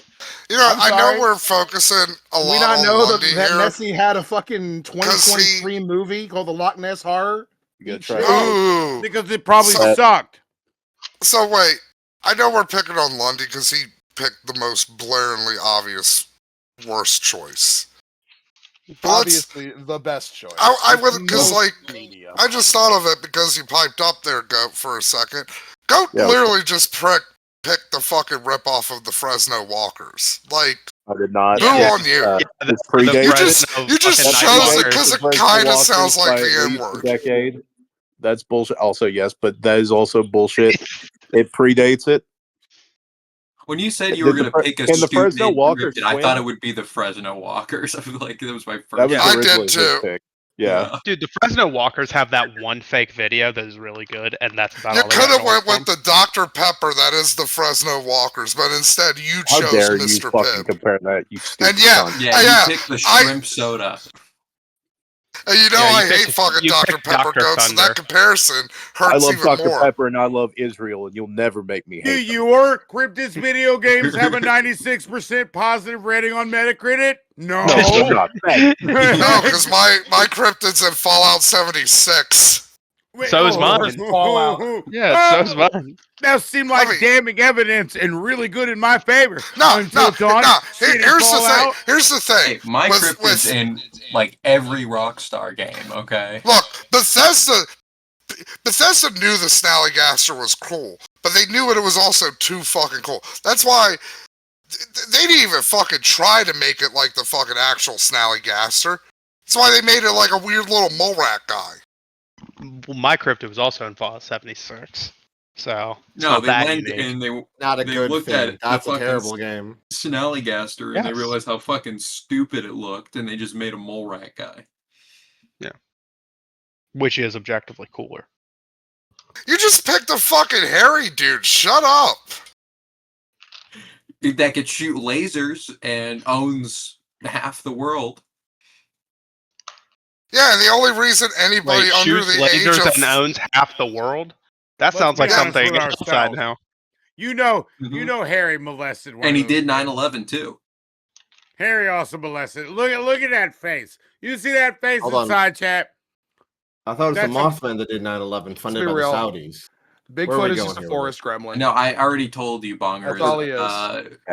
You know, I'm I sorry. know we're focusing a We lot not on know that Lundy here. Nessie had a fucking 2023 movie called The Loch Ness Horror. You gotta Eat try shit. to- Ooh. Because it probably So- sucked. So wait, I know we're picking on Lundy because he picked the most blaringly obvious worst choice. But let's- Obviously, the best choice. I It's would, because most like, medium. I just thought of it because you piped up there, Goat, for a second. Goat Yeah. literally just picked the fucking ripoff of the Fresno Walkers. Like, I did not. who Yeah. on you? This predates. You just fucking chose it Nightwalkers. because it Fresno kind of Walkers sounds like by the at N least a word. decade. That's bullshit. Also, yes, but that is also bullshit. It predates it. When you said you were Did going the to Fre- pick a can the stupid Fresno Walkers cryptid, I swim? thought it would be the Fresno Walkers. I feel like that was my first. That was I did originally his too. pick. Yeah. Dude, the Fresno Walkers have that one fake video that is really good, and that's about You all they could got have going went for with the Dr. Pepper that is the Fresno Walkers, but instead you How chose dare you Mr. fucking Pibb. compare that? You stupid And yeah, cunt. Yeah, yeah, you picked the I- shrimp soda. And you know Yeah, you I hate picked- fucking you Dr. picked Pepper Dr. Goat, so Thunder. that comparison I hurts love even Dr. more. Pepper and I love Israel, and you'll never make me hate Do them. your Cryptid's video games have a 96% positive rating on Metacritic? No. No, they're not. Thank you. No, because my cryptids in Fallout 76. Wait, So is oh, mine. Fallout. Yeah, so is mine. That seemed like I mean- damning evidence and really good in my favor. No, Until Dawn shitty here's the thing. Fallout. Here's the thing. Hey, my With- cryptid's with- in like every Rockstar game, okay? Look, Bethesda knew the Snallygaster was cool, but they knew it was also too fucking cool. That's why they didn't even fucking try to make it like the fucking actual Snallygaster. That's why they made it like a weird little mole rat guy. Well, my cryptid was also in Fallout 76, so it's No, not they that went unique. and they Not a They good looked thing. at the That's a fucking terrible game. Snallygaster and they Yes. realized how fucking stupid it looked and they just made a mole rat guy. Which is objectively cooler. You just picked a fucking hairy dude. Shut up. That could shoot lasers and owns half the world. Yeah, and the only reason anybody Wait, under shoots the age lasers of and owns half the world? That Let's sounds like be honest something with outside ourselves. now. You know Mhm. Harry molested one And of he those did kids. 9/11 too. Harry also molested. Look at that face. You see that face Hold on. inside, chat? I thought it was the That's Mothman that did 9/11, funded be by the real. Where are Bigfoot we is going just a here with forest gremlin. No, I already told you, Bongers. That's all he is.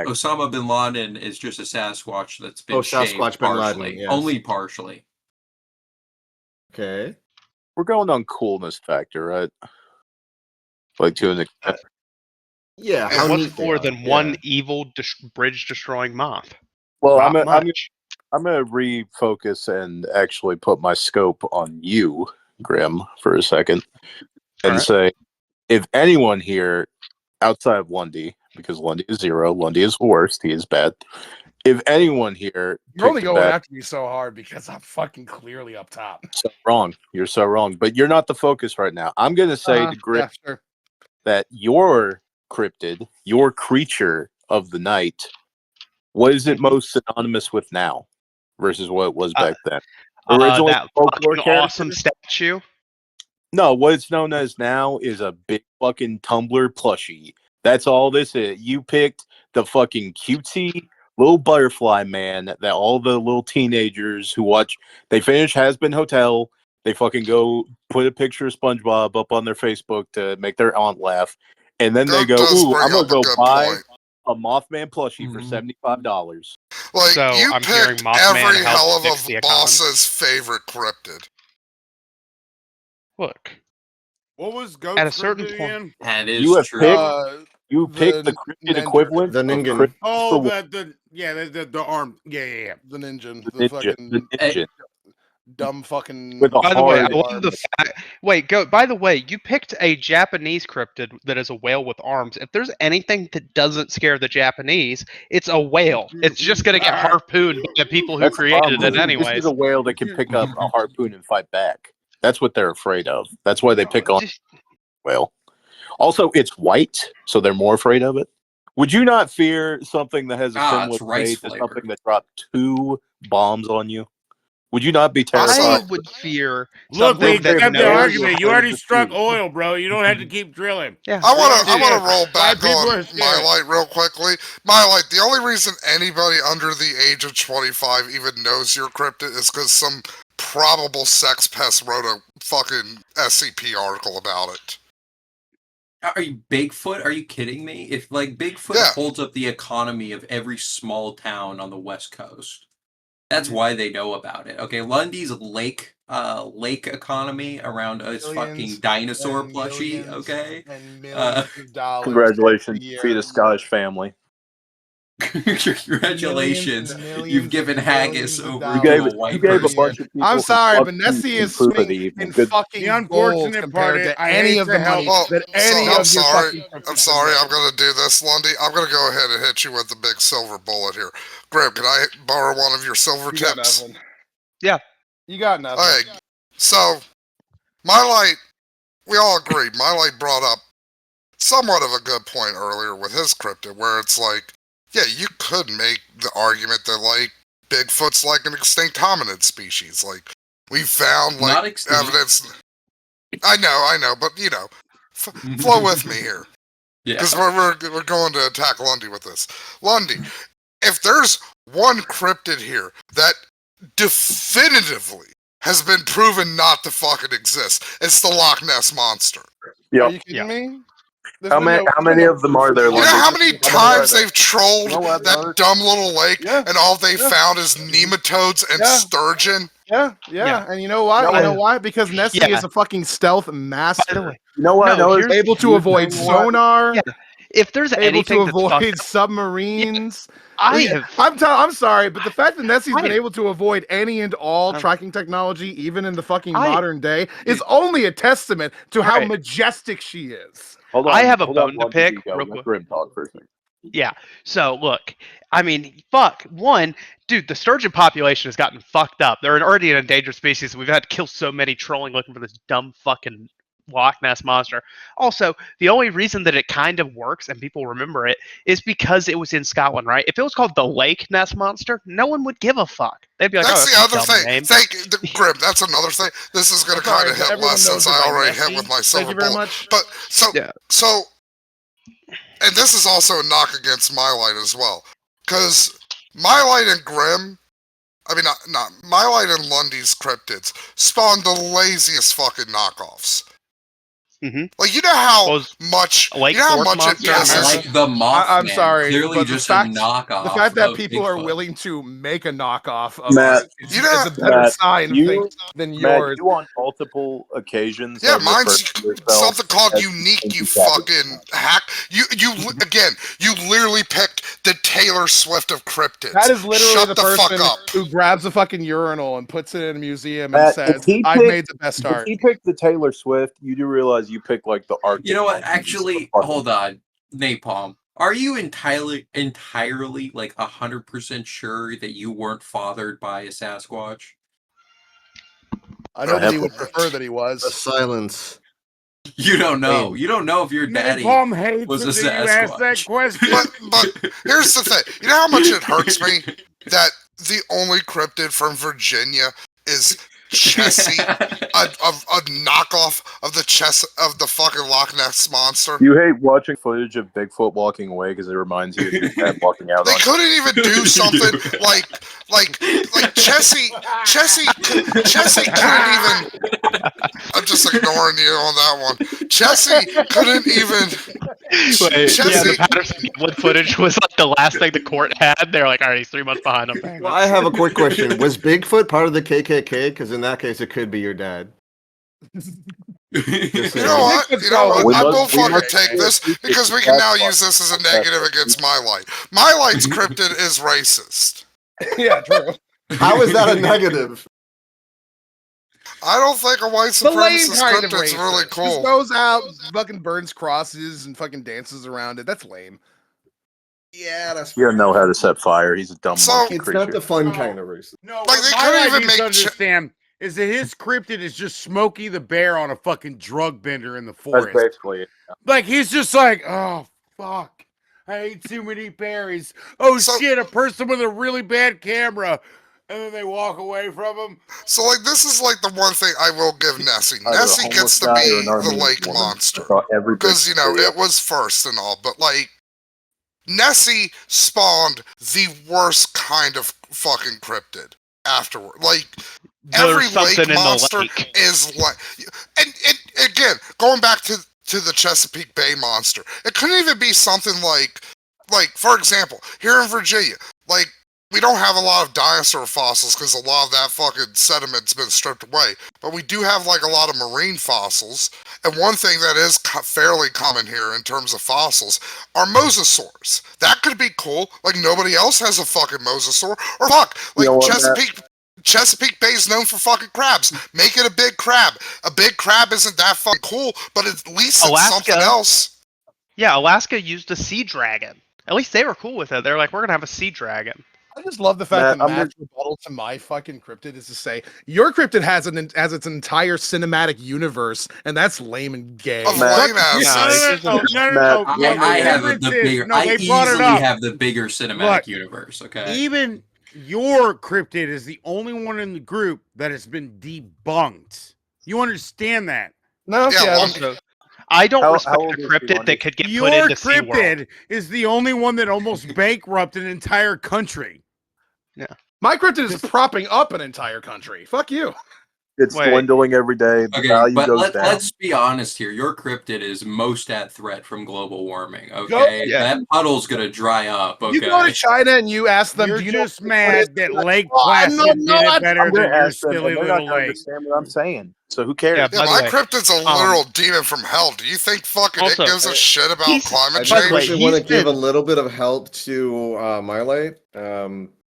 Osama bin Laden is just a Sasquatch that's been Oh, shaved Sasquatch bin Laden, partially. yes. Only partially. Okay. We're going on coolness factor, right? Like to an extent. Yeah, how What's neat they more are. than Yeah. one evil bridge destroying moth? Well, Not I'm much. gonna refocus and actually put my scope on you, Grim, for a second, and Alright. say, if anyone here outside of Lundy, because Lundy is zero, Lundy is worst, he is bad. If anyone here You're only picked a going bad- after me so hard because I'm fucking clearly up top. so wrong, you're so wrong. But you're not the focus right now. I'm gonna say to Grim Yeah, sure. that your cryptid, your creature of the night, what is it most synonymous with now versus what it was back then? Originally, That folklore fucking awesome character? statue. No, what it's known as now is a big fucking Tumblr plushie. That's all this is. You picked the fucking cutesy little butterfly man that all the little teenagers who watch, they finish Has Been Hotel, they fucking go put a picture of SpongeBob up on their Facebook to make their aunt laugh, and then they Goat go, does ooh, bring I'm gonna up a go good buy point. a Mothman plushie for $75. Like, So, you I'm hearing picked Mothman every helped hell of fix the a economy? boss's favorite cryptid. Look, What was Goat's At a certain cryptid point- again? That is You have true. picked- You picked the cryptid ninja. equivalent The of Ningen. cryptid Oh, for the arm. Yeah. The ninja. the The ninja, fucking the ninja dumb fucking. with a By the way, I hard. love the fact. Wait, go. By the way, you picked a Japanese cryptid that is a whale with arms. If there's anything that doesn't scare the Japanese, it's a whale. It's just gonna get harpooned by the people who That's the created problem. it, This anyways. is a whale that can pick up a harpoon and fight back. That's what they're afraid of. That's why they pick on whale. Also, it's white, so they're more afraid of it. Would you not fear something that has a similar it's rice fate to flavored. something that dropped 2 bombs on you? Would you not be I terrified? would fear Look, we something that accept the knows. argument. You already struck oil, bro. You don't have to keep drilling. Yeah. I want to roll back people on are scared. my light real quickly. My light. The only reason anybody under the age of 25 even knows you're cryptid is because some probable sex pest wrote a fucking SCP article about it. Are you Bigfoot? Are you kidding me? If like Bigfoot Yeah. holds up the economy of every small town on the West Coast, that's why they know about it. Okay, Lundy's lake economy around a fucking dinosaur and plushie. millions Okay, and millions of dollars. Congratulations, every feed year. a Scottish family. congratulations, Millions you've given and haggis millions of over You dollars. to a white gave a person. bunch of people. I'm who sorry, fucked but you Nessie in is food swimming even in good. fucking The gold unfortunate compared part is to I any hate of to the help- money Well, that so any I'm of your sorry. fucking cryptids I'm sorry. have I'm going to do this, Lundy. I'm going to go ahead and hit you with the big silver bullet here. Graham, can I borrow one of your silver You got tips? nothing. Yeah. You got nothing. Okay, so my light, we all agreed. My light brought up somewhat of a good point earlier with his cryptid, where it's like, yeah, you could make the argument that like Bigfoot's like an extinct hominid species. Like we found Not like extinct. evidence. I know, but you know, flow with me here. Yeah. Because we're going to attack Lundy with this. Lundy, if there's one cryptid here that definitively has been proven not to fucking exist, it's the Loch Ness Monster. Are you kidding me? There's How been many? no- How many of them are there? You know how many Lundy? times they've trolled You know what, that Mark? dumb little lake Yeah, and all they yeah. found is nematodes and Yeah. sturgeon? Yeah. Yeah. And you know why? No, You know I- why? Because Nessie Yeah. is a fucking stealth By the master. way, You know what? No, I know here's- Able to you avoid saying what? sonar. Yeah. If there's Able anything to that's fucked avoid up, submarines. I Yeah, have. I'm sorry, but the fact that Nessie's been I- able to avoid any and all Um, tracking technology, even in the fucking I- modern day, is only a testament to how Right. majestic she is. Hold on, I have a hold on, bone to Lundy, pick, you go. real Let quick. Grim talk for a second. Yeah. So look, I mean, fuck. One, dude, the sturgeon population has gotten fucked up. They're already an endangered species. We've had to kill so many trolling looking for this dumb fucking Loch Ness monster. Also, the only reason that it kind of works and people remember it is because it was in Scotland, right? If it was called the Lake Ness Monster, no one would give a fuck. They'd be like, That's "Oh, the a other dumb thing. name." Grim, that's another thing. This is going to kind Sorry, of but hit everyone less knows since her I by already Nessie. hit with my Thank silver you very bullet. much. But Yeah. so, and this is also a knock against my light as well, because my light and Grim, I mean not my light and Lundy's cryptids spawned the laziest fucking knockoffs. Mhm. Like you know how Was much a Lake you know how Force much it monster Yeah, pisses. like the Mothman. I'm sorry, Clearly but the just fact- a knockoff. The fact that of people are Bigfoot. willing to make a knockoff of Matt, art is, you know- is a better Matt, sign of you- things than Matt, yours. you on multiple occasions. Yeah, have mine's referred to yourself something called as unique. You anti-savage. fucking hack. You again. You literally picked the Taylor Swift of cryptids. That is literally Shut the the fuck person up. who grabs a fucking urinal and puts it in a museum and Matt, says, if he "I've picked- made the best If art." he picked the Taylor Swift, you do realize you picked like the Arctic. You know what? Monkeys Actually, or fucking- hold on, Napalm. Are you entirely, like 100% sure that you weren't fathered by a Sasquatch? I know I that he have would to- prefer that he The was. silence. You don't know. Wayne. You don't know if your daddy Napalm hates was it a that you asked that Sasquatch. question. But here's the thing. You know how much it hurts me that the only cryptid from Virginia is Chessie, a knockoff of the fucking Loch Ness monster. You hate watching footage of Bigfoot walking away because it reminds you of your dad walking out They on you. couldn't even do something like Chessie couldn't even. I'm just ignoring you on that one. Chessie couldn't even. Wait, yeah, the Chessie, Patterson Wood footage was like the last thing the court had. They're like, all right, he's 3 months behind him. Well, I have a quick question. Was Bigfoot part of the KKK? Because in that case, it could be your dad. You know what? You know what? I will fucking take this because we can now use this as a negative against my light. My light's cryptid is racist. Yeah, true. How is that a negative? I don't think a white The lame supremacist kind of cryptid's racist. really Just cool. goes out, fucking burns crosses, and fucking dances around it. That's lame. Yeah, that's. You don't know how to set fire. He's a dumb So- monkey It's creature. not the fun kind of racist. No, Like, what they my couldn't light even needs to make understand is that his cryptid is just Smokey the Bear on a fucking drug bender in the That's forest. basically it. Like, he's just like, oh, fuck. I ate too many berries. Oh, So- shit, a person with a really bad camera. And then they walk away from him. So, like, this is like the one thing I will give Nessie. Either a Nessie homeless gets to guy or be an the Armenian lake woman. monster. I saw every Because, you know, video. it was first and all, but, like, Nessie spawned the worst kind of fucking cryptid afterward. Like, every There's something lake in the monster lake. is like... And again, going back to the Chesapeake Bay monster, it couldn't even be something like, for example, here in Virginia, like, we don't have a lot of dinosaur fossils because a lot of that fucking sediment's been stripped away. But we do have, like, a lot of marine fossils. And one thing that is fairly common here in terms of fossils are mosasaurs. That could be cool. Like, nobody else has a fucking mosasaur. Or fuck, like, You know what, Chesapeake Bay is known for fucking crabs. Make it a big crab. A big crab isn't that fucking cool, but at least it's Alaska. something else. Yeah, Alaska used a sea dragon. At least they were cool with it. They're like, we're gonna have a sea dragon. I just love the fact Matt, that I'm Matt's rebuttal to my fucking cryptid is to say your cryptid has its entire cinematic universe, and that's lame and gay. Of Matt, lame ass. No. I have the bigger. No, I they brought it easily up. have the bigger cinematic Look, universe. Okay. Even your cryptid is the only one in the group that has been debunked. You understand that? No, Yeah, yeah, well, I don't How respect old a is cryptid Lundy? that could get Your put into SeaWorld. cryptid is the only one that almost bankrupted an entire country. my cryptid is propping up an entire country. Fuck you. It's Wait. dwindling every day. The Okay, value but goes down. let's be honest here. Your cryptid is most at threat from global warming. Okay, Yeah. that puddle's gonna dry up. Okay, You go to China and you ask them, You're do you know just mad that Lake Oh, Placid no, did I- it better I'm than gonna your ask them, silly and they're not little gonna lake. understand what I'm saying. So who cares? Yeah, Yeah, By the my way, cryptid's a literal demon from hell. Do you think fucking Also, it gives a shit about he's- climate I By just the way, change? quickly want to he's give a been- little bit of help to my light.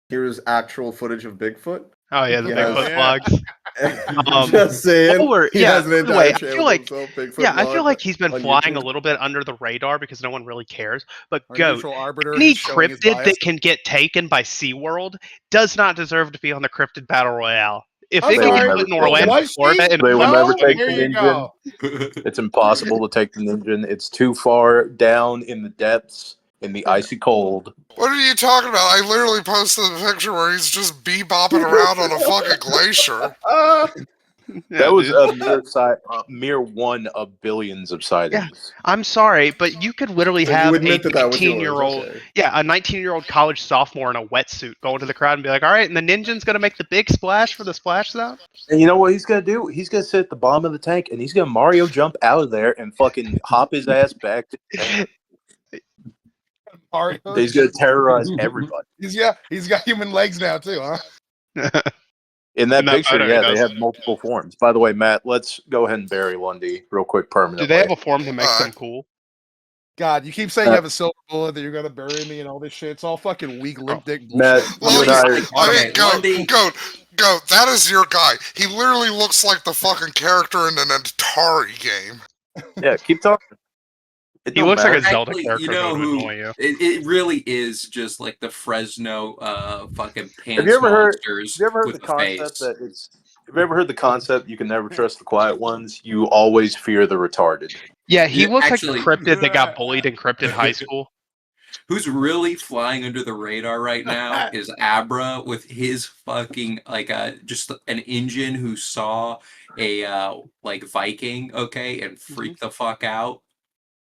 Here's actual footage of Bigfoot. Oh yeah, the Yes. Bigfoot Yeah. vlogs. Just saying. Polar- he yeah, has an by the way, entire I feel channel like- himself, Bigfoot Yeah, I feel vlog like he's been on flying YouTube. a little bit under the radar because no one really cares. But Our Goat, neutral arbiter any is showing his cryptid bias. that can get taken by SeaWorld does not deserve to be on the Cryptid Battle Royale. If I'm it can sorry, get put in but Orlando, was she? Florida, and They will never take Here the you ninja. go. It's impossible to take the ninja. It's too far down in the depths, in the icy cold. What are you talking about? I literally posted a picture where he's just bebopping around on a fucking glacier. That was a mere one of billions of sightings. I'm sorry, but you could literally So you have a admit that that was yours, 19-year-old, okay. yeah, a 19-year-old college sophomore in a wetsuit go into the crowd and be like, "All right, and the ninja's gonna make the big splash for the splash zone." And you know what he's gonna do? He's gonna sit at the bottom of the tank and he's gonna Mario jump out of there and fucking hop his ass back to the tank. Mario. He's gonna terrorize everybody. He's got human legs now too, huh? In that In that picture, photo, he yeah, does. they have multiple forms. By the way, Matt, let's go ahead and bury Lundy real quick permanently. Do they have a form that makes Alright. them cool? God, you keep saying you have a silver bullet that you're gonna bury me and all this shit. It's all fucking weak limp dick Matt, bullshit. you and I are, I Okay, mean, goat, Lundy. goat, that is your guy. He literally looks like the fucking character in an Atari game. yeah, keep talking. It He don't looks like a matter. Zelda Actually, character you know that would who? annoy you. It really is just like the Fresno fucking pants Have you ever heard? monsters Have you ever heard with the the face. concept that it's? Have you ever heard the concept you can never trust the quiet ones? You always fear the retarded. Yeah, he Yeah, looks actually- like the cryptid that got bullied in Cryptid High School. Who's really flying under the radar right now is Abra with his fucking like just an engine who saw a like Viking, okay, and freaked the fuck out.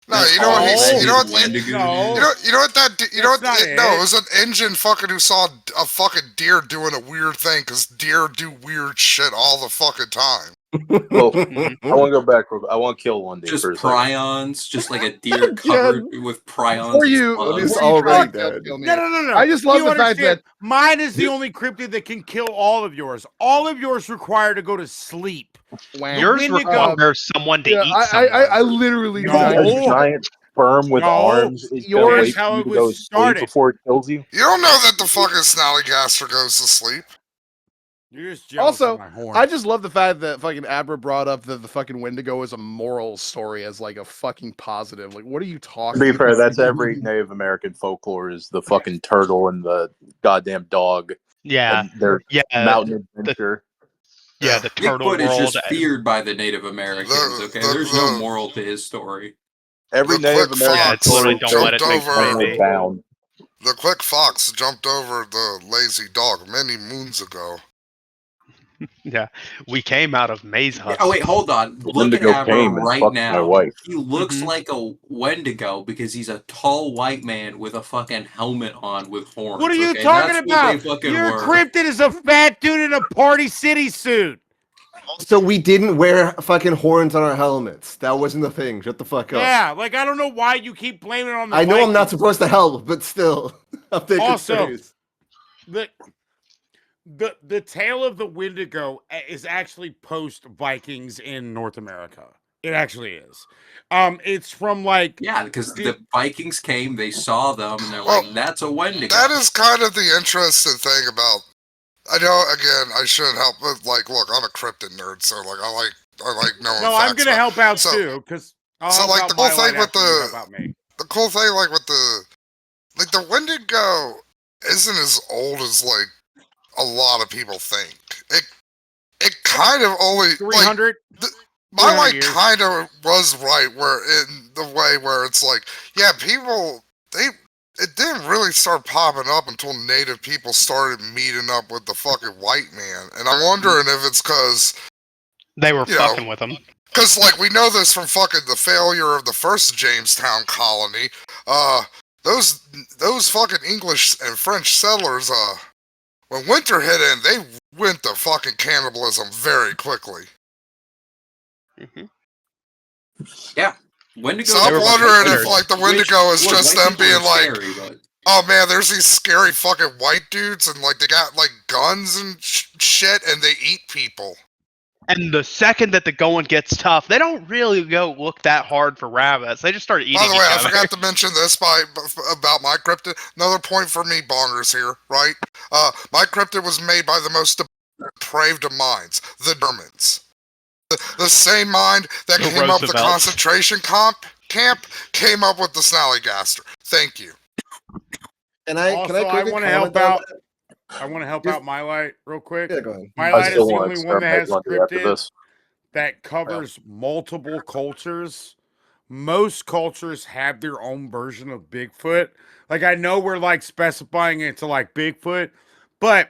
No, That's you know what all he's, that you know what, his Wendigo No. is. you know what that, you know what, That's not no, it. it was an engine fucking who saw a fucking deer doing a weird thing, because deer do weird shit all the fucking time. Well, I want to go back. I want to kill Lundy Just for a second. prions, just like a deer covered with prions. Before you, and He's slugs. already try to dead. kill me, No. I just love You the fact understand? that Mine is the only cryptid that can kill all of yours. All of yours require to go to sleep. Yours Wendigo- requires someone to eat someone. I literally No. designed A giant sperm with No. arms is Yours- gonna That's wait how for you it to was go to sleep started. before it kills you. You don't know that the fucking snallygaster goes to sleep. You're just jealous Also, of my horn. I just love the fact that fucking Abra brought up that the fucking Wendigo is a moral story as like a fucking positive. Like, what are you To talking be fair, about? that's every Native American folklore is the fucking turtle and the goddamn dog. Yeah, And their yeah, mountain adventure. yeah. The turtle Bigfoot is world. just feared by the Native Americans. Okay, there's no moral to his story. Every The Native quick American Yeah, fox it's literally folklore don't let it jumped make over. baby. bound. The quick fox jumped over the lazy dog many moons ago. Yeah, we came out of maze huts. Oh wait, hold on. The Look at Wendigo Abra came and right fucked my now. wife. He looks Mhm. like a Wendigo because he's a tall white man with a fucking helmet on with horns. What are you okay? talking That's about? What they fucking Your were. cryptid is a fat dude in a Party City suit. So we didn't wear fucking horns on our helmets. That wasn't the thing. Shut the fuck up. Yeah, like I don't know why you keep blaming it on the I know I'm not Vikings. supposed to help, but still. I'm taking Also, space. the tale of the Wendigo is actually post Vikings in North America. It actually is. It's from like Yeah, because the Vikings came, they saw them, and they're Well, like, "That's a Wendigo." That is kind of the interesting thing about. I know. Again, I shouldn't help, but like, look, I'm a cryptid nerd, so like, I like knowing. No, facts I'm gonna about- help out so- too, because so, help like, out the cool my thing light with after you help out me. the cool thing, like with the Wendigo isn't as old as like a lot of people think. It kind of only 300. my 300 like years. kind of was right where in the way where it's like, yeah, people it didn't really start popping up until native people started meeting up with the fucking white man, and I'm wondering if it's because They were you know, fucking with them. because like we know this from fucking the failure of the first Jamestown colony. Those fucking English and French settlers, when winter hit in, they went to fucking cannibalism very quickly. Yeah, Wendigo. So I'm wondering if like the Wendigo is just them being like, scary, but... oh man, there's these scary fucking white dudes and like they got like guns and shit and they eat people. And the second that the going gets tough, they don't really go look that hard for rabbits. They just start eating By the way, each I other. forgot to mention this about my cryptid. Another point for me, bongers here, right? My cryptid was made by the most depraved of minds, the Germans. The same mind that The came up with the Roosevelts. concentration camp came up with the snallygaster. Thank you. Can I Also, I quickly want to comment help on out. that? I want to help out my light real quick. Yeah, go ahead. My I light is still the want only to one that has exterminate Lundy after cryptid this. that covers multiple cultures. Most cultures have their own version of Bigfoot. Like I know we're like specifying it to like Bigfoot, but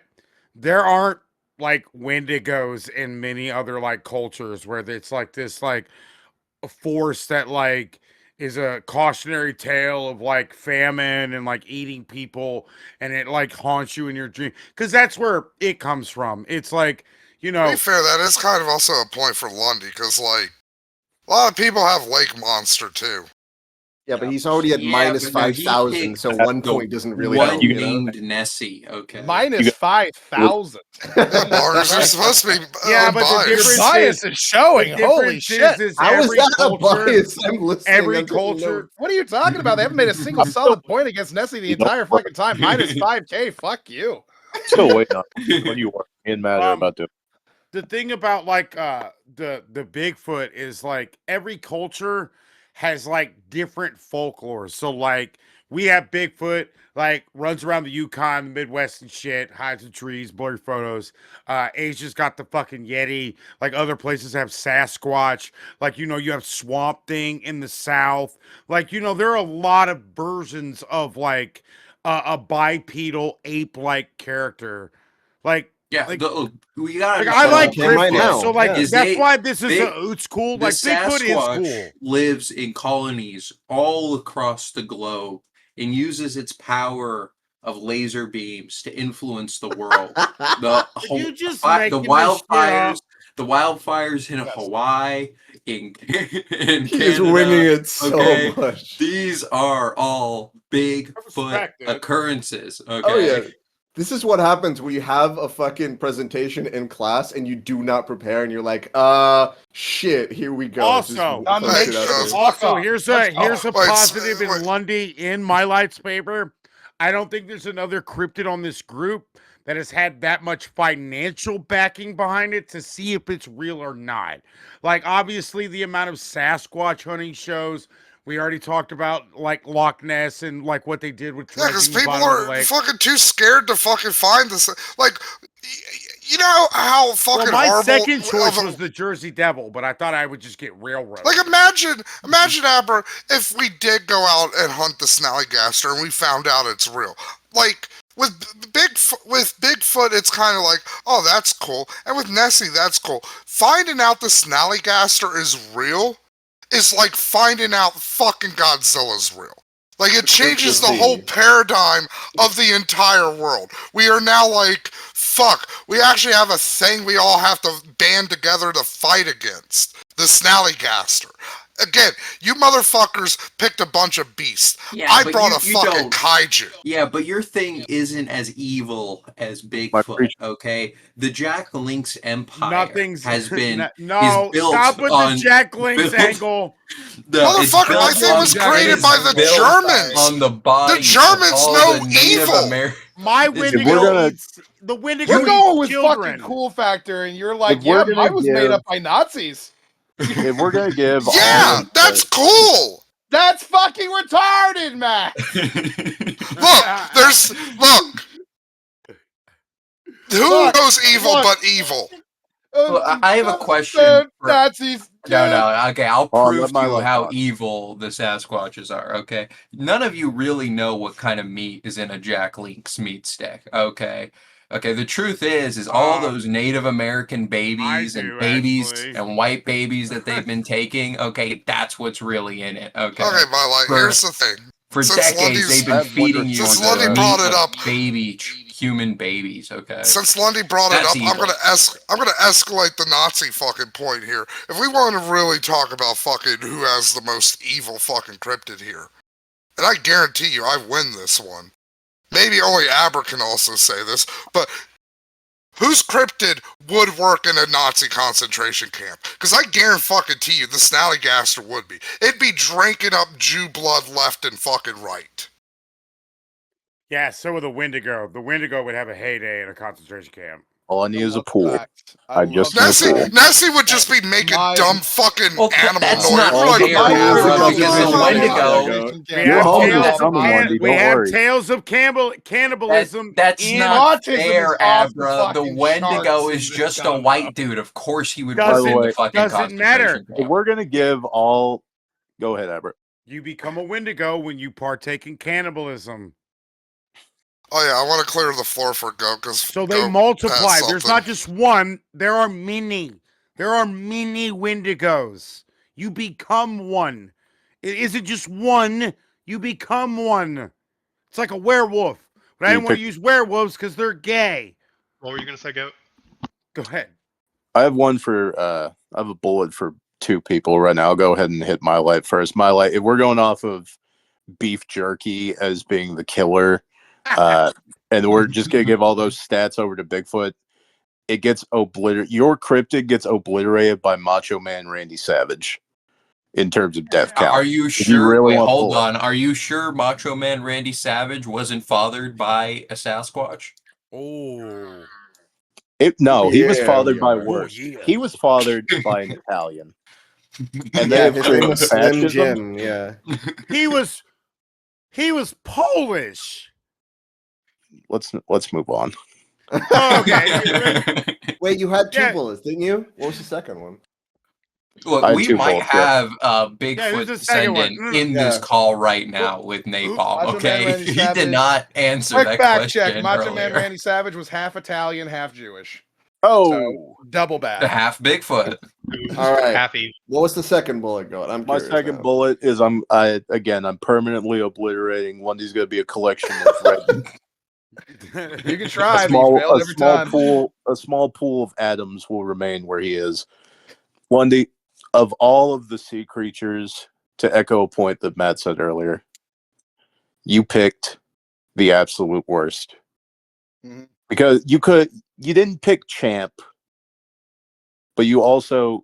there aren't like Wendigos in many other like cultures where it's like this like a force that like is a cautionary tale of like famine and like eating people and it like haunts you in your dream because that's where it comes from. It's like, you To know, be fair, that is kind of also a point for Lundy, because like a lot of people have Lake Monster too. Yeah, but he's already at Yeah, minus but no, he 5,000, picked so the 1 point doesn't really one help, you know? named Nessie. Okay, Minus 5,000. Yeah, bongers, you're supposed to be yeah, but the unbiased. Your difference bias is showing. the Holy difference shit. is How is every that a culture, bias? I'm listening. every I'm taking culture. notes. What are you talking about? They haven't made a single solid point against Nessie the You know, entire fucking time. Minus 5K. Fuck you. Still waiting on when you are in matter Um, about doing. The thing about like the Bigfoot is like every culture has like different folklore. So like we have Bigfoot like runs around the Yukon, the Midwest and shit, hides in trees, blurry photos. Asia's got the fucking Yeti. Like other places have Sasquatch. Like you have Swamp Thing in the South. Like there are a lot of versions of like a bipedal ape-like character. Like yeah. like- We gotta. like I like Came right Bigfoot, now, so like yeah. that's why this is big- it's cool. The Like Bigfoot is Sasquatch cool. lives in colonies all across the globe and uses its power of laser beams to influence the world. You just the making this shit wildfires, up. the wildfires in Hawaii, in Canada. He's winging it so much. These are all Bigfoot occurrences. Okay. Oh yeah. This is what happens when you have a fucking presentation in class and you do not prepare and you're like, shit, here we go. Also, here's a positive in Lundy in my light's paper. I don't think there's another cryptid on this group that has had that much financial backing behind it to see if it's real or not. Like, obviously, the amount of Sasquatch hunting shows. We already talked about, like, Loch Ness and, like, what they did with... Yeah, because people are fucking too scared to fucking find this. Like, you know how fucking my horrible... second choice was the Jersey Devil, but I thought I would just get railroaded. Like, imagine, Abra, if we did go out and hunt the Snallygaster and we found out it's real. Like... With Bigfoot, it's kind of like, oh, that's cool. And with Nessie, that's cool. Finding out the Snallygaster is real is like finding out fucking Godzilla's real. Like, it changes the whole paradigm of the entire world. We are now like, fuck, we actually have a thing we all have to band together to fight against. The Snallygaster. Again, you motherfuckers picked a bunch of beasts. Yeah, I brought a fucking kaiju. Yeah, but your thing isn't as evil as Bigfoot, okay? The Jack Link's empire has been is built stop with the Jack Link's angle. Motherfucker, my thing was created by the Germans. On the body the Germans know evil. My Wendigo eats the Wendigo. You're going with children. Fucking cool factor, and you're like, yeah, mine was made up by Nazis. If we're gonna give, that's cool. That's fucking retarded, man. Look. Who knows evil but evil? Well, I have a question. Nazis. No. Okay, I'll prove to you how evil the Sasquatches are. Okay, none of you really know what kind of meat is in a Jack Link's meat stick. Okay. The truth is all those Native American babies and white babies that they've been taking, okay, that's what's really in it, okay? Okay, but here's the thing. For decades, they've been feeding you since Lundy brought it up, human babies, okay? Since Lundy brought it up, I'm gonna escalate the Nazi fucking point here. If we want to really talk about fucking who has the most evil fucking cryptid here, and I guarantee you I win this one. Maybe only Aber can also say this, but whose cryptid would work in a Nazi concentration camp? Because I guarantee you the Snallygaster would be. It'd be drinking up Jew blood left and fucking right. Yeah, so would the Wendigo. The Wendigo would have a heyday in a concentration camp. All I need is a pool. Nessie would just be making dumb fucking animal that's noise. Not we have tales of cannibalism. That's not fair, Abra. The Wendigo is just a white dude. Of course he would. Doesn't matter. If we're gonna give all, go ahead, Abra. You become a Wendigo when you partake in cannibalism. Oh yeah, I want to clear the floor for Goat because so they multiply. There's not just one. There are many. There are many Wendigos. You become one. It isn't just one. You become one. It's like a werewolf. But I didn't want to use werewolves because they're gay. What were you gonna say, Goat? Go ahead. I have one for. I have a bullet for 2 people right now. I'll go ahead and hit my light first. My light. If we're going off of beef jerky as being the killer. And we're just gonna give all those stats over to Bigfoot. It gets obliterated. Your cryptid gets obliterated by Macho Man Randy Savage in terms of death count. Are you sure? Wait, hold on. Are you sure Macho Man Randy Savage wasn't fathered by a Sasquatch? Oh, he was fathered by worse. He was fathered by an Italian. And then his name was Slim Jim. Yeah, he was Polish. Let's move on. Oh, okay. Wait, you had 2 bullets, didn't you? What was the second one? Look, we might have Bigfoot descendant in this call right now with Napalm, okay? He did not answer that question check. Macho Man Randy Savage was half Italian, half Jewish. Oh, so, double bad. The half Bigfoot. All right. Happy. What was the second bullet going? My second bullet is I'm permanently obliterating. Lundy's gonna be a collection of red. You can try, but you failed every time. A small pool of atoms will remain where he is. Lundy, of all of the sea creatures, to echo a point that Matt said earlier, you picked the absolute worst. Mm-hmm. Because you didn't pick Champ, but you also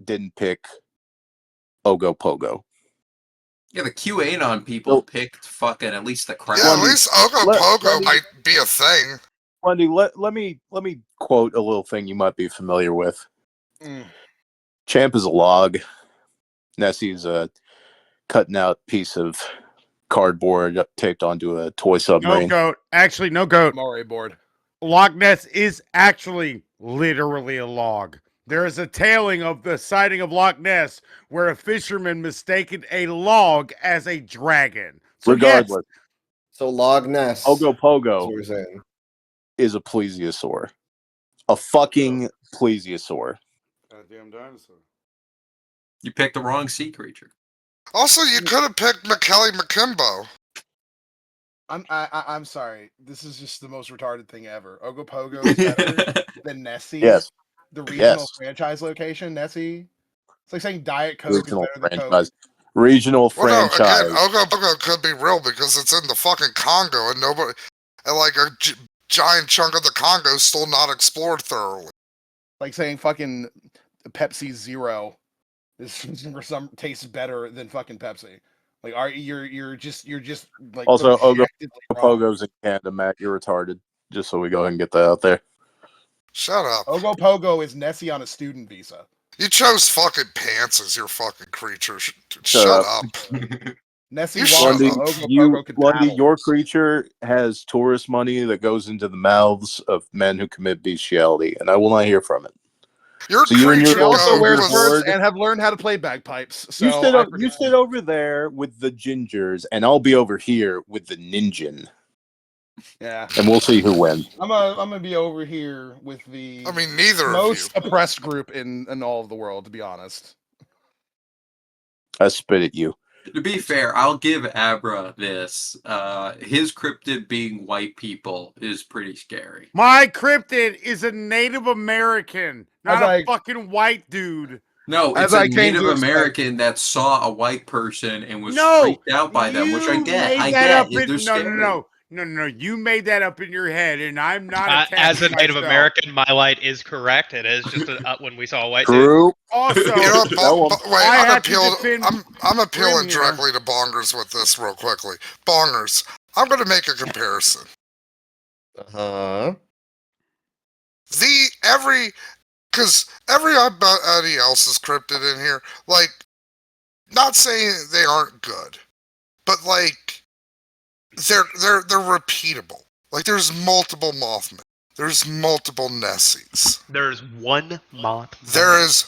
didn't pick Ogopogo. Yeah, the QAnon people picked fucking at least the crowd. Yeah, at least Ogopogo might be a thing. Lundy, let me quote a little thing you might be familiar with. Champ is a log. Nessie's a cutting out piece of cardboard taped onto a toy submarine. No goat. Actually, no goat. Maury board. Loch Ness is actually literally a log. There is a tailing of the sighting of Loch Ness where a fisherman mistaken a log as a dragon. So regardless. Yes. So Loch Ness. Ogopogo is a plesiosaur. A fucking plesiosaur. Goddamn dinosaur. You picked the wrong sea creature. Also, you could have picked McKelly McKimbo. I'm sorry. This is just the most retarded thing ever. Ogopogo is better than Nessie. Yes. The regional franchise location, Nessie. It's like saying Diet Coke Regional is better than franchise. Coke. Regional franchise. No, again, Ogopogo could be real because it's in the fucking Congo and like a giant chunk of the Congo is still not explored thoroughly. Like saying fucking Pepsi Zero is for some tastes better than fucking Pepsi. Like, you're just like also Ogopogo's in Canada, Matt. You're retarded. Just so we go ahead and get that out there. Shut up. Ogopogo is Nessie on a student visa. You chose fucking pants as your fucking creature. Shut up. Nessie Lundy, your creature has tourist money that goes into the mouths of men who commit bestiality, and I will not hear from it. Your creature also wears skirts and have learned how to play bagpipes. So you sit over there with the gingers, and I'll be over here with the ninjin. Yeah. And we'll see who wins. I'm gonna be over here with the neither most oppressed group in all of the world, to be honest. I spit at you. To be fair, I'll give Abra this. His cryptid being white people is pretty scary. My cryptid is a Native American, not a fucking white dude. No, it's a Native American that saw a white person and was freaked out by them, which I get. They're scary. No. You made that up in your head, and I'm not as a Native American. My light is correct. It is just when we saw a white dude. Also, I'm appealing directly to Bongers with this real quickly. Bongers, I'm going to make a comparison. Because everybody else is cryptid in here. Like, not saying they aren't good, but like, they're repeatable. Like, there's multiple Mothman. There's multiple Nessies. There's one Mothman. There's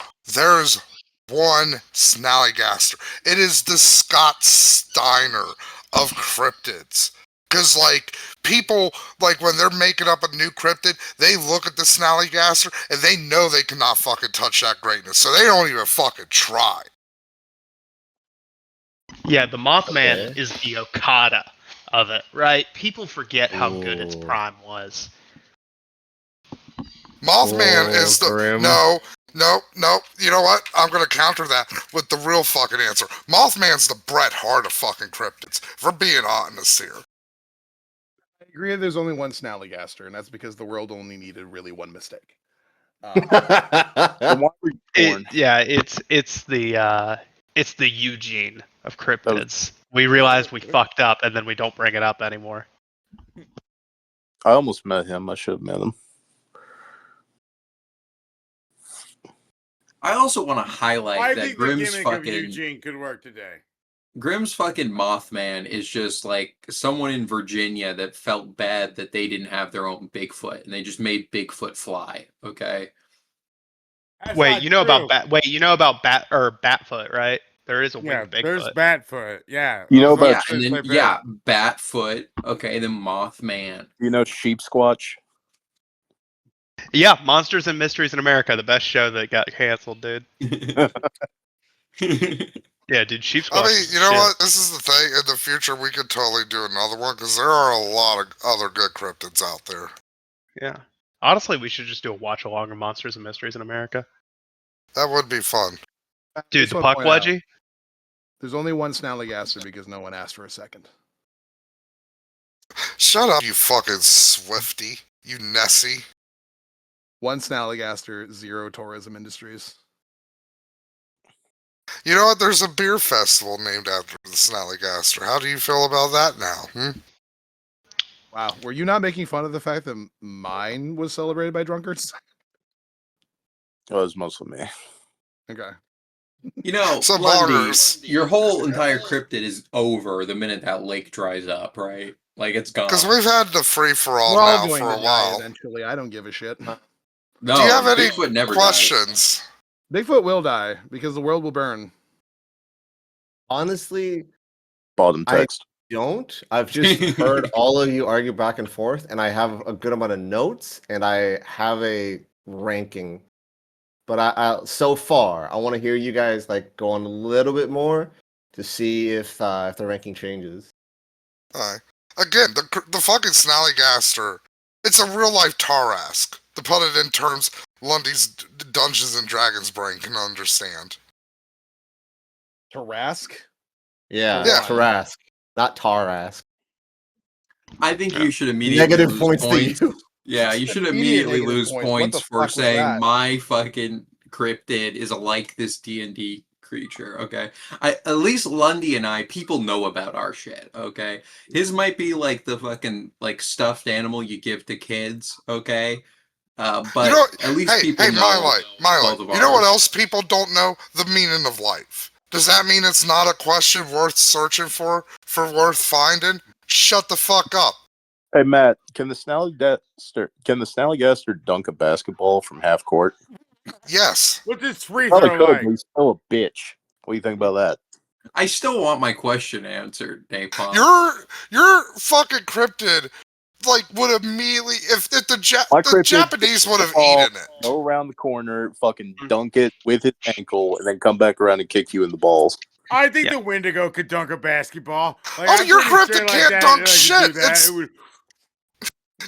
one Snallygaster. It is the Scott Steiner of cryptids. Because, like, people, like, when they're making up a new cryptid, they look at the Snallygaster and they know they cannot fucking touch that greatness. So they don't even fucking try. Yeah, the Mothman is the Okada of it, right? People forget how good its prime was. Mothman is the... No. You know what? I'm going to counter that with the real fucking answer. Mothman's the Bret Hart of fucking cryptids. If we're being honest here. I agree there's only one Snallygaster, and that's because the world only needed really one mistake. It's the Eugene of cryptids. We realized we fucked up, and then we don't bring it up anymore. I almost met him. I should have met him. I also want to highlight that Grimm's fucking Eugene could work today. Grimm's fucking Mothman is just like someone in Virginia that felt bad that they didn't have their own Bigfoot, and they just made Bigfoot fly. Okay. Wait, you know about Batfoot, right? There is a winged Bigfoot. There's Batfoot. Yeah. You know about Batfoot. Okay, then Mothman. You know Sheep Squatch? Yeah, Monsters and Mysteries in America, the best show that got canceled, dude. Yeah, dude, Sheep Squatch. I mean, you know what? This is the thing. In the future we could totally do another one because there are a lot of other good cryptids out there. Yeah. Honestly, we should just do a watch along of Monsters and Mysteries in America. That would be fun. Dude, the puck wedgie. There's only one Snallygaster because no one asked for a second. Shut up, you fucking Swifty. You Nessie. One Snallygaster, 0 tourism industries. You know what? There's a beer festival named after the Snallygaster. How do you feel about that now? Wow. Were you not making fun of the fact that mine was celebrated by drunkards? It was mostly me. Okay. You know, Some Lundy, loggers. your whole entire cryptid is over the minute that lake dries up, right? Like, it's gone. Because we've had the free-for-all We're all now going for to a die while. eventually. I don't give a shit. No, Do you have any Bigfoot never questions? Bigfoot will die because the world will burn. Honestly, Bottom text. don't. I've just heard all of you argue back and forth, and I have a good amount of notes, and I have a ranking. But I so far, I want to hear you guys like go on a little bit more to see if the ranking changes. Again, the fucking Snallygaster. It's a real life Tarask. To put it in terms Lundy's Dungeons and Dragons brain can understand. Tarask? Yeah, Yeah. Tarask, not Tarask. I think you should immediately Negative lose points points. to you. Yeah, you should Immediate immediately negative lose points. What points the for fuck was saying that? my fucking cryptid is like this D&D creature, okay? At least Lundy and I, people know about our shit, okay? His might be like the fucking like stuffed animal you give to kids, okay? But You know, at least people hey, know my both light. of You know what ours. else people don't know? The meaning of life. Does that mean it's not a question worth searching for worth finding? Shut the fuck up. Hey Matt, can the Snallygaster dunk a basketball from half court? Yes. What's this free Probably throw could, like? but he's still a bitch. What do you think about that? I still want my question answered, Napalm. Your fucking cryptid like would immediately if the My cryptid Japanese would have ball, eaten it. Go around the corner, fucking dunk it with his ankle, and then come back around and kick you in the balls. I think the Wendigo could dunk a basketball. Like, Oh, I'm your pretty cryptid sure can't like dunk that, shit. That. It would...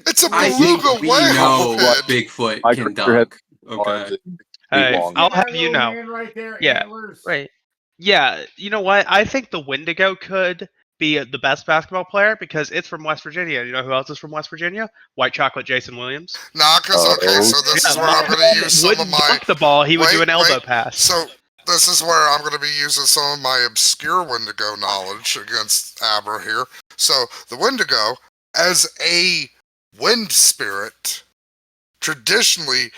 It's a I think beluga we whale. know what Pit. Bigfoot My can cryptid has dunk. Okay. Hey, long. I'll That have you little know. man right there, Yeah, antlers. right. Yeah, you know what? I think the Wendigo could be the best basketball player because it's from West Virginia. You know who else is from West Virginia? White Chocolate Jason Williams. Nah, because okay, so this is where I'm going to use some of Wouldn't my. dunk the ball. He would do Wait, an elbow wait. pass. So this is where I'm going to be using some of my obscure Wendigo knowledge against Abra here. So the Wendigo, as a wind spirit, traditionally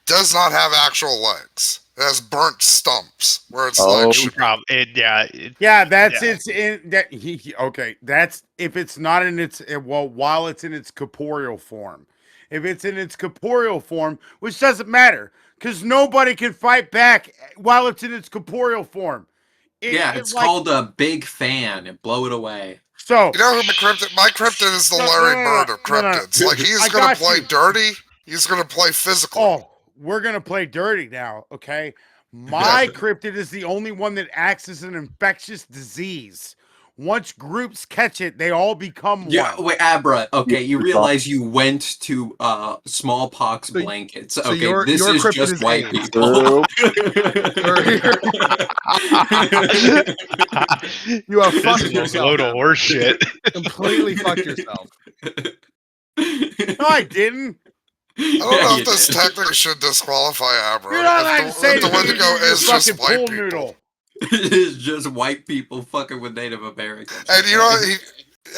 does not have actual legs. It has burnt stumps where its legs should be. Yeah, that's it's in that okay. That's if it's not in its while it's in its corporeal form. If it's in its corporeal form, which doesn't matter, because nobody can fight back while it's in its corporeal form. It's called a big fan and blow it away. So you know who my cryptid is the Larry Bird of cryptids. Like he's gonna play dirty, he's gonna play physically. Oh, we're gonna play dirty now, okay? My cryptid is the only one that acts as an infectious disease. Once groups catch it, they all become one. Wait, Abra. Okay, you realize you went to smallpox blankets. so Okay, your this is cryptid just is white AIDS. people. You have This fucked is a yourself. load of horse shit. Completely fucked yourself. No, I didn't. I don't know if this technically should disqualify Abra. You're not allowed to say if the Wendigo is just white people. Noodle. It is just white people fucking with Native Americans. And you know,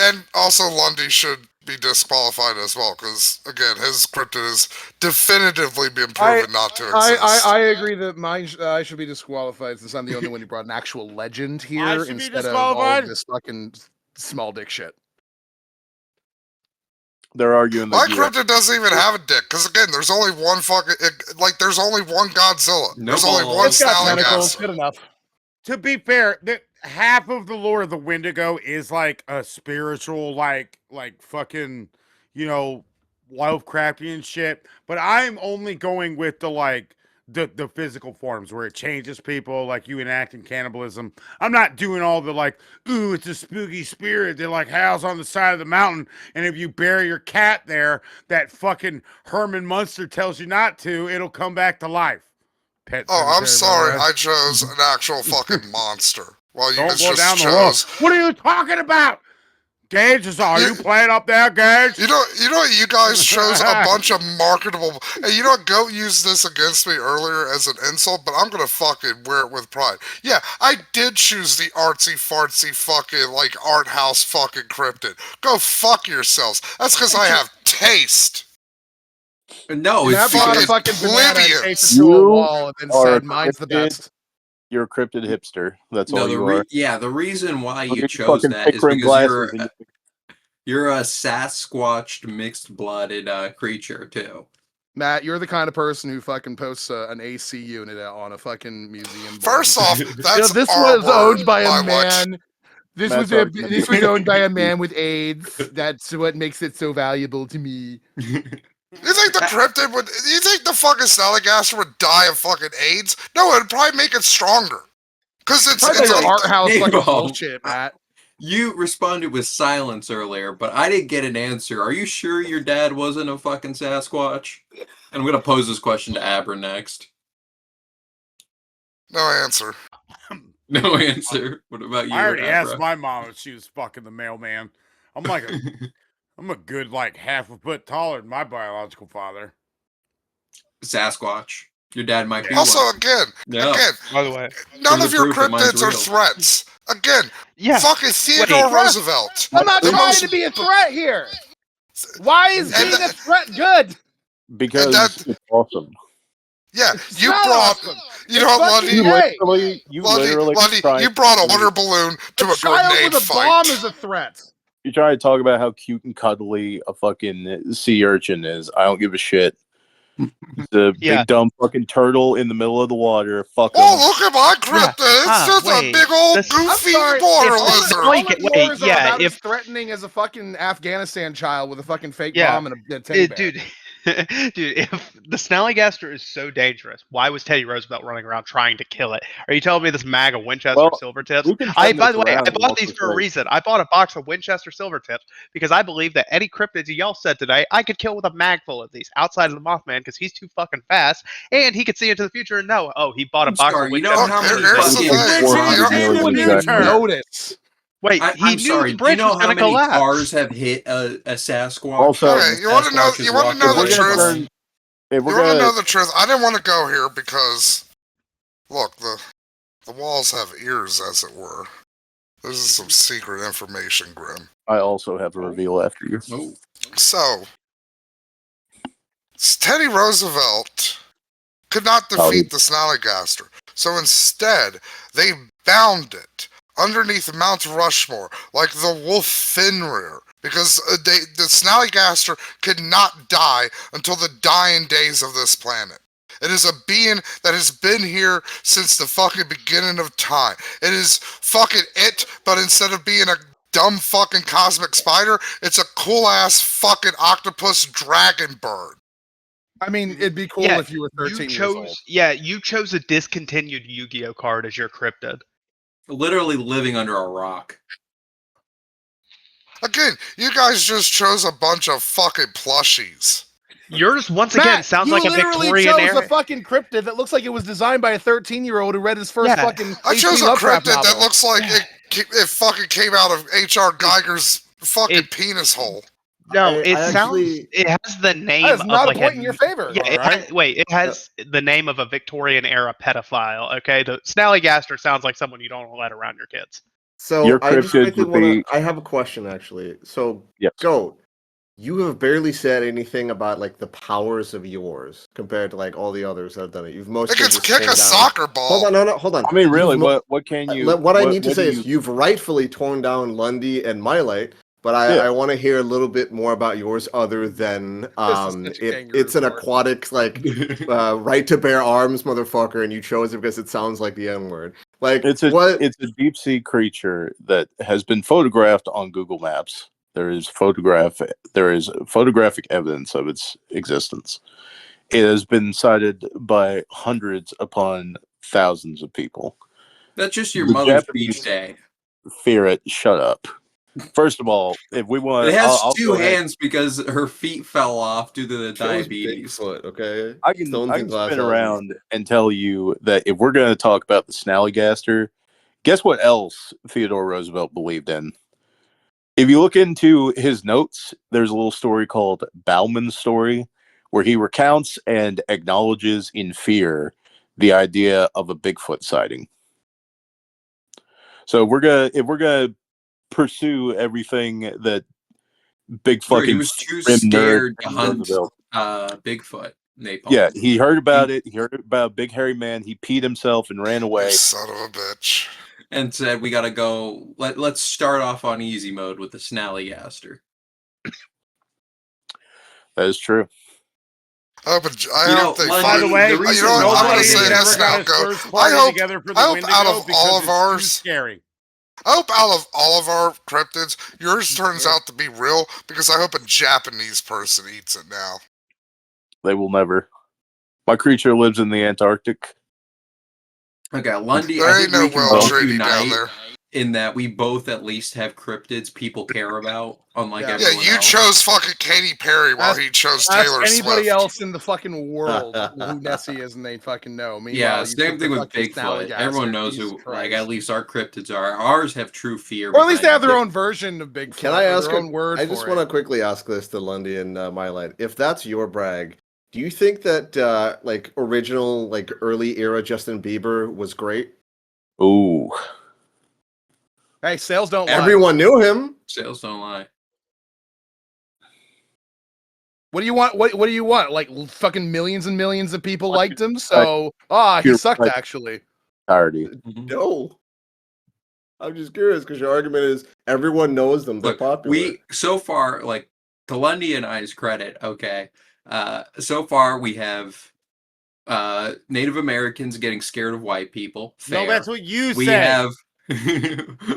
and also Lundy should be disqualified as well because again, his cryptid has definitively been proven not to exist. I agree that mine I should be disqualified since I'm the only one who brought an actual legend here instead of all of this fucking small dick shit. They're arguing My that cryptid doesn't even have a dick because again, there's only one fucking there's only one Godzilla. No there's only balls. one It's got tentacles. Snallygaster. Good enough. To be fair, half of the lore of the Wendigo is like a spiritual, like fucking, Lovecraftian shit. But I'm only going with the the physical forms where it changes people, like you enacting cannibalism. I'm not doing all the like, ooh, it's a spooky spirit that like howls on the side of the mountain, and if you bury your cat there, that fucking Herman Munster tells you not to, it'll come back to life. Pet Oh, I'm sorry. brother. I chose an actual fucking monster. While you Don't guys go just down the chose. road. What are you talking about? Gage is all you playing up there, Gage? You know, you guys chose a bunch of marketable. And you know what? Goat used this against me earlier as an insult, but I'm gonna fucking wear it with pride. Yeah, I did choose the artsy fartsy fucking like art house fucking cryptid. Go fuck yourselves. That's because I have taste. No, Matt it's brought a because fucking banana and plebeians. taped it to a wall and then are said, "Mine's the cryptid. best." You're a cryptid hipster. That's no, all you are. the reason why Look you at your chose fucking that is thick rim because glasses and you're a Sasquatched mixed-blooded creature too. Matt, you're the kind of person who fucking posts an AC unit on a fucking museum. First off, that's this our was word, owned by a my man. This Matt's was argument. this was owned by a man with AIDS. That's what makes it so valuable to me. You think the cryptid would? You think the fucking Snallygaster would die of fucking AIDS? No, it'd probably make it stronger. Cause it's Your art house Hey, fucking Bo, bullshit, Matt. You responded with silence earlier, but I didn't get an answer. Are you sure your dad wasn't a fucking Sasquatch? And I'm gonna pose this question to Aber next. no answer. No answer. What about you, I already Abra? asked my mom if she was fucking the mailman. I'm like I'm a good like half a foot taller than my biological father. Sasquatch. Your dad might be Also, one. again, By the way, none Here's of the your proof that mine's cryptids are real. threats. Again, yeah, fucking Theodore Roosevelt. I'm not The trying most- to be a threat here. Why is And being a threat good? Because it's awesome. Yeah, It's you not brought. awesome. You know what, Lundy? You literally Lundy, you brought a water balloon to a child grenade with a fight. bomb is a threat. You try to talk about how cute and cuddly a fucking sea urchin is. I don't give a shit. The big dumb fucking turtle in the middle of the water. Fuck Oh, him. look at my cryptid! It's just a big old goofy water lizard. All of yours are about as threatening as a fucking Afghanistan child with a fucking fake bomb and a teddy bear. dude, dude, if the Snallygaster is so dangerous, why was Teddy Roosevelt running around trying to kill it? Are you telling me this MAGA Winchester silver tips? By the way, I bought these for a reason. I bought a box of Winchester silver tips because I believe that any cryptids y'all said today, I could kill with a mag full of these outside of the Mothman because he's too fucking fast and he could see into the future and know. Oh, he bought a box of Winchester. You know how many notice. Wait, I'm sorry. the Do you bridge know was how gonna many collapse. cars have hit a Sasquatch? Also, Okay, you want to know? You want to know the truth? If You want to know the truth? I didn't want to go here because, look, the walls have ears, as it were. This is some secret information, Grim. I also have a reveal after you. Oh. So, Teddy Roosevelt could not defeat the Snallygaster. So instead, they bound it underneath Mount Rushmore, like the wolf Fenrir, because the Snallygaster could not die until the dying days of this planet. It is a being that has been here since the fucking beginning of time. It is fucking it, but instead of being a dumb fucking cosmic spider, it's a cool-ass fucking octopus dragon bird. I mean, it'd be cool if you were 13 years old. Yeah, you chose a discontinued Yu-Gi-Oh card as your cryptid. Literally living under a rock. Again, you guys just chose a bunch of fucking plushies. Yours, once Matt, again, sounds like a Victorian chose era. a fucking cryptid that looks like it was designed by a 13-year-old who read his first fucking I chose H.P. a Lovecraft cryptid novel. that looks like it fucking came out of H.R. Geiger's fucking penis hole. No, it has the name That is not of a like point in your favor. Yeah, it has the name of a Victorian era pedophile. Okay, the Snallygaster sounds like someone you don't let around your kids. So I just quickly want to. I have a question actually. So Goat, you have barely said anything about like the powers of yours compared to like all the others that have done it. You've mostly It can kick a soccer ball. Hold on, hold on. I mean, really, what can you? What I need to say is you've rightfully torn down Lundy and Mylite, but I want to hear a little bit more about yours other than it's an aquatic like right to bear arms motherfucker, and you chose it because it sounds like the N word. Like it's a deep sea creature that has been photographed on Google Maps. There is photographic evidence of its existence. It has been cited by hundreds upon thousands of people. That's just your The mother's Japanese beach day. fear it. Shut up. First of all, if we want, It has I'll two go ahead. hands because her feet fell off due to the Chose diabetes. Bigfoot, okay? I can Stones and glass spin houses. around and tell you that if we're going to talk about the Snallygaster, guess what else Theodore Roosevelt believed in? If you look into his notes, there's a little story called Bauman's Story, where he recounts and acknowledges in fear the idea of a Bigfoot sighting. So if we're gonna pursue everything that big Bro, fucking he was too grim nerd scared to hunt Bigfoot. Napalm. Yeah, he heard about it. He heard about a big hairy man. He peed himself and ran You away. son of a bitch. And said, we gotta go. Let's start off on easy mode with the Snallygaster. That is true. I hope they Lundy, By the way, you know what? I'm gonna nobody say has this ever now, got his Goat. first party together for the I hope Wendigo out of because all of it's too ours, scary. I hope out of all of our cryptids, yours turns out to be real because I hope a Japanese person eats it now. They will never. My creature lives in the Antarctic. Okay, Lundy, There I ain't think no we can Welsh both treaty down unite there. in that we both at least have cryptids people care about, unlike Yeah. Yeah, everyone you else. chose fucking Katy Perry while he chose Ask Taylor anybody Swift. else in the fucking world who Nessie is, and they fucking know. Yeah, Meanwhile, you same picked thing the with fucking Bigfoot. Snallygaster. Everyone knows Jesus who, Christ. at least our cryptids are. Ours have true fear. Or at least they have their behind it. own version of Bigfoot. Can I ask their own word I just for want to it. quickly ask this to Lundy and Mylight. If that's your brag, do you think that like original, like early era Justin Bieber was great? Ooh. Hey, sales don't lie. Everyone knew him. Sales don't lie. What do you want? What do you want? Like fucking millions and millions of people liked him. So he You're sucked right. actually. Entirety. No. I'm just curious because your argument is everyone knows them. They're Look, popular. we so far, like to Lundy and I's credit, okay. So far we have Native Americans getting scared of white people. Fair. No, that's what you we said. have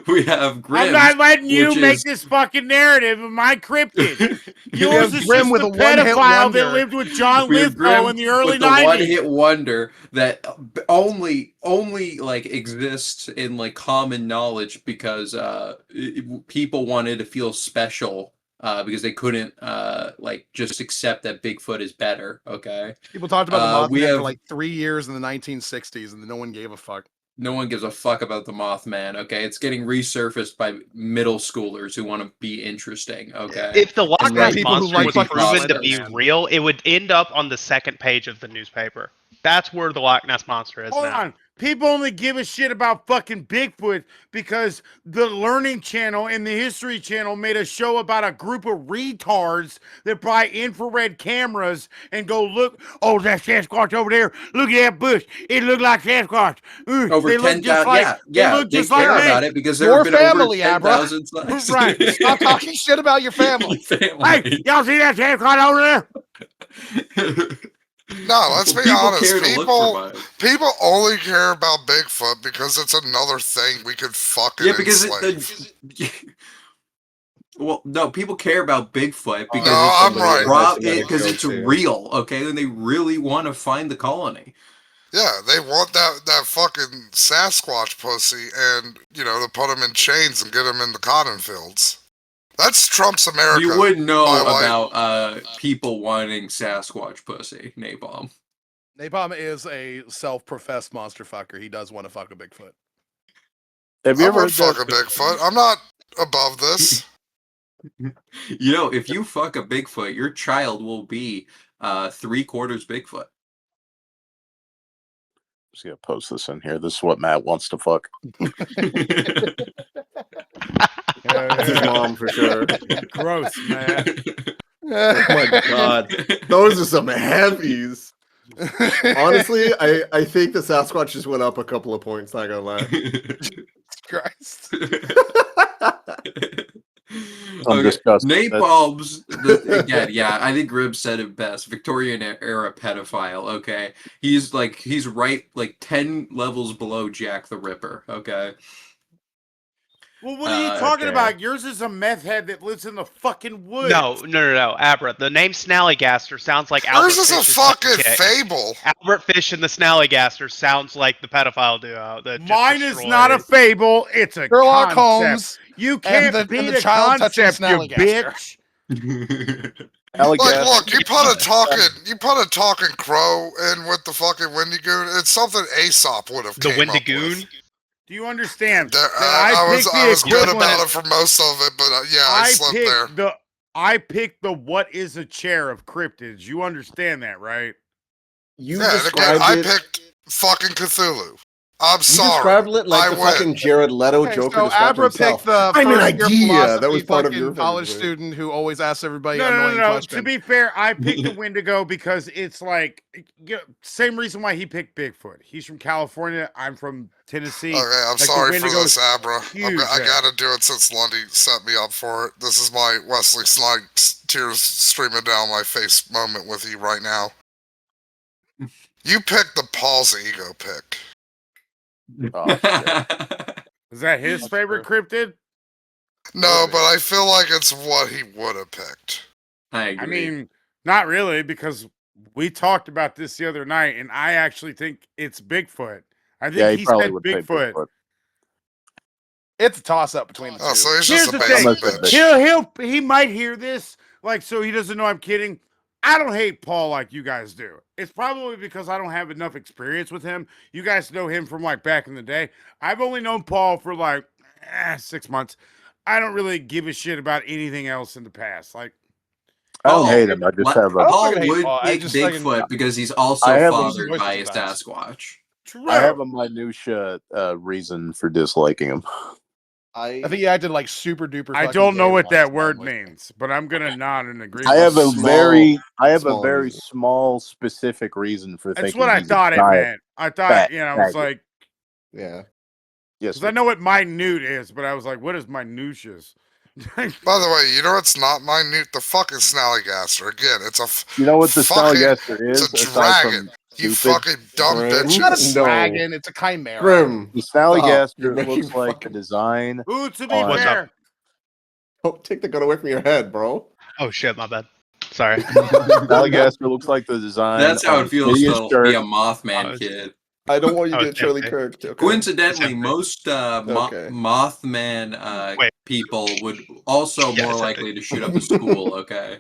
we have Grimm. I'm not letting you make this fucking narrative of my cryptid. Yours is Grimm just with the a one-hit pedophile wonder. that lived with John We have Lithgow Grimm in the early with the 90s. one-hit wonder that only like exists in like common knowledge because people wanted to feel special because they couldn't like just accept that Bigfoot is better. Okay, People talked about the we Mothman have for like 3 years in the 1960s, and no one gave a fuck. no one gives a fuck about the Mothman. Okay, it's getting resurfaced by middle schoolers who want to be interesting. Okay, If the Loch And Ness people who monster like was fucking proven to Slender be Man. real, it would end up on the second page of the newspaper. That's where the Loch Ness monster is Hold now. on. People only give a shit about fucking Bigfoot because the Learning Channel and the History Channel made a show about a group of retards that buy infrared cameras and go look. Oh, that Sasquatch over there. Look at that bush. It looked like Sasquatch. over They look 10,000. just like They look they just care like me. about it because there Your have been family, over Abra. 10,000 sightings. Right. Stop talking shit about your family. Hey, y'all see that Sasquatch over there? No, let's be People honest. care to look for mine. People only care about Bigfoot because it's another thing we could fucking Yeah, because enslave. well, no, people care about Bigfoot because No, I'm right. because it's real. Okay, and they really want to find the colony. Yeah, they want that fucking Sasquatch pussy, and to put him in chains and get him in the cotton fields. That's Trump's America. You wouldn't know by light. about people wanting Sasquatch pussy, Napalm. Napalm is a self-professed monster fucker. He does want to fuck a Bigfoot. Have you I ever would fuck a Bigfoot. I'm not above this. If you fuck a Bigfoot, your child will be 3/4 Bigfoot. Just gonna post this in here. This is what Matt wants to fuck. That's his mom for sure. Gross, man. Oh my god. Those are some heavies. Honestly, I think the Sasquatch just went up a couple of points, not gonna lie. Christ. I'm disgusted. Napalm's again, yeah, I think Gribb said it best. Victorian era pedophile, okay? He's right like 10 levels below Jack the Ripper, okay? Well, what are you talking about? Yours is a meth head that lives in the fucking woods. No, Abra. The name Snallygaster sounds like Yours Albert is a Fish's fucking sidekick. fable. Albert Fish and the Snallygaster sounds like the pedophile duo that Mine just is not a fable. It's a Sherlock concept. Holmes You can't beat a concept, you bitch. Like, look, you put a talking crow in with the fucking Wendigoon. It's something Aesop would have came up with. Do you understand? I was good about it for most of it, but I slipped there. I picked the what is a chair of cryptids. You understand that, right? I picked fucking Cthulhu. I'm sorry. You described it like the fucking Jared Leto Joker So described Abra himself. picked the I'm an first-year idea. That was philosophy part of fucking your college favorite. student who always asks everybody No. annoying questions. To be fair, I picked the Wendigo because it's like same reason why he picked Bigfoot. He's from California. I'm from Tennessee. Okay, I'm sorry for this, Abra. I gotta do it since Lundy set me up for it. This is my Wesley Snipes tears streaming down my face moment with you right now. You picked the Paul's ego pick. Is that his favorite cryptid? No, but I feel like it's what he would have picked. I agree. I mean, not really, because we talked about this the other night, and I actually think it's Bigfoot. I think he said Bigfoot. It's a toss-up between the two. So he's Here's just a the basic thing. bitch. He might hear this, like, so he doesn't know I'm kidding. I don't hate Paul like you guys do. It's probably because I don't have enough experience with him. You guys know him from like back in the day. I've only known Paul for like 6 months. I don't really give a shit about anything else in the past. Like, I don't hate him. I just have a. Paul would pick Bigfoot because he's also fathered by a Sasquatch. I have a minutia reason for disliking him. I think he acted like super duper. I don't know what that word means, but I'm gonna nod and agree. I have a very small specific reason for thinking. That's what I thought it meant. I thought, it's like, yeah. Yes. Because I know what minute is, but I was like, what is minutia's? By the way, you know it's not minute? The fucking Snallygaster. Again, it's a. You know what the Snallygaster is? It's a dragon. You fucking dumb bitches. It's not a dragon. It's a chimera. Grim. The Snallygaster looks like the design. Ooh, to be fair. Don't take the gun away from your head, bro. Oh shit, my bad. Sorry. Snallygaster looks like the design. That's how it feels to be a Mothman kid. I don't want you to get Charlie Kirk. Okay. Coincidentally, most Mothman people would also more likely to shoot up a school. Okay.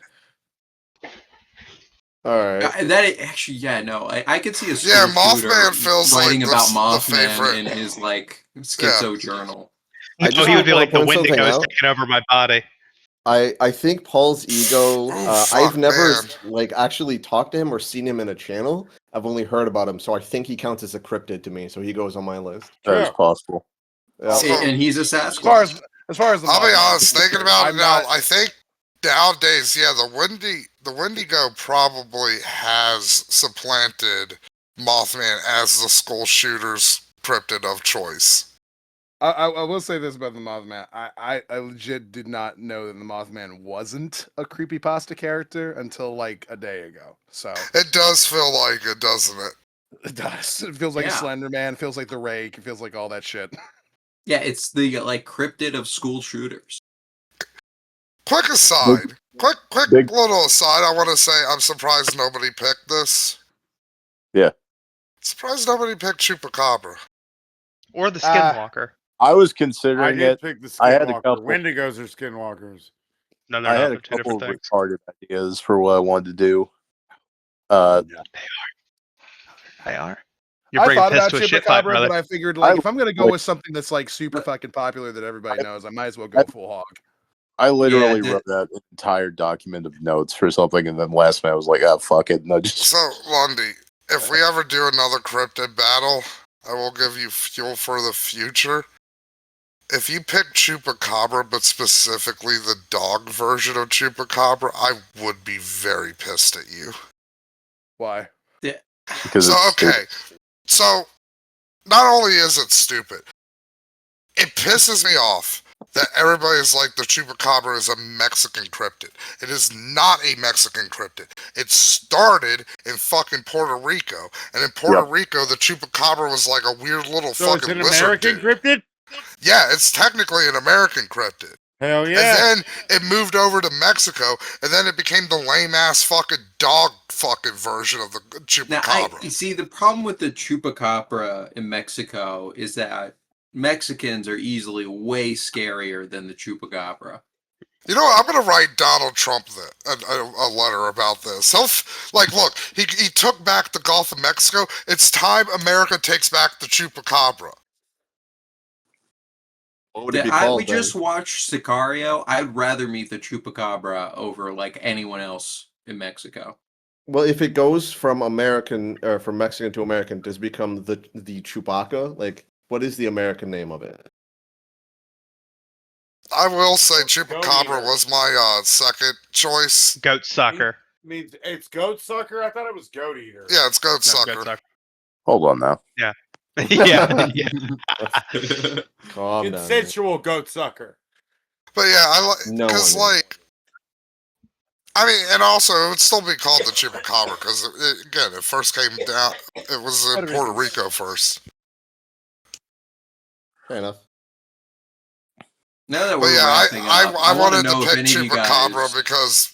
All right. I could see a school Mothman feels writing like about the Mothman favorite. in his like schizo journal. He would be like the Wendigo is taking over my body. I think Paul's ego. I've never actually talked to him or seen him in a channel. I've only heard about him, so I think he counts as a cryptid to me. So he goes on my list. That is possible. Yeah. And he's a Sasquatch. As far as I'll be honest, thinking about it now, I think nowadays, the Wendigo probably has supplanted Mothman as the school shooter's cryptid of choice. I will say this about the Mothman. I legit did not know that the Mothman wasn't a creepypasta character until like a day ago. So it does feel like it, doesn't it? It does. It feels like a Slender Man. It feels like the Rake. It feels like all that shit. Yeah, it's the like cryptid of school shooters. Quick aside. Quick little aside. I want to say I'm surprised nobody picked this. Yeah. Surprised nobody picked Chupacabra. Or the Skinwalker. I was considering it. Pick the I had a couple. Wendigos are Skinwalkers. No, I had a couple of retarded ideas for what I wanted to do. They are. I thought about Chupacabra, but I figured like if I'm gonna go with something that's like super fucking popular that everybody knows, I might as well go full hog. I literally wrote that entire document of notes for something, and then last night I was like, "Oh fuck it!" No, just So Lundy, if we ever do another cryptid battle, I will give you fuel for the future. If you pick Chupacabra, but specifically the dog version of Chupacabra, I would be very pissed at you. Why? Yeah. Because So not only is it stupid, it pisses me off that everybody's like the Chupacabra is a Mexican cryptid. It is not a Mexican cryptid. It started in fucking Puerto Rico, and in Puerto Rico, the Chupacabra was like a weird little fucking it's an lizard American dude. cryptid? Yeah, it's technically an American cryptid. Hell yeah. And then it moved over to Mexico, and then it became the lame-ass fucking dog fucking version of the chupacabra. You see, the problem with the chupacabra in Mexico is that Mexicans are easily way scarier than the chupacabra. You know what? I'm going to write Donald Trump a letter about this. Look, he took back the Gulf of Mexico. It's time America takes back the chupacabra. What would it be called? We just watched Sicario. I'd rather meet the chupacabra over like anyone else in Mexico. Well, if it goes from American or from Mexican to American, does it become the Chewbacca? Like, what is the American name of it? I will say chupacabra was my second choice. Goat sucker. Means it's goat sucker. I thought it was goat eater. Yeah, it's goat sucker. Goat sucker. Hold on now. Yeah. yeah. Calm down. Consensual goat sucker. But yeah, I like No because one I mean, and also it would still be called the chupacabra because again, it first came down. It was in Puerto Rico first. Fair enough. Now that But we're yeah, wrapping up, I wanted know to if pick any of you chupacabra guys... because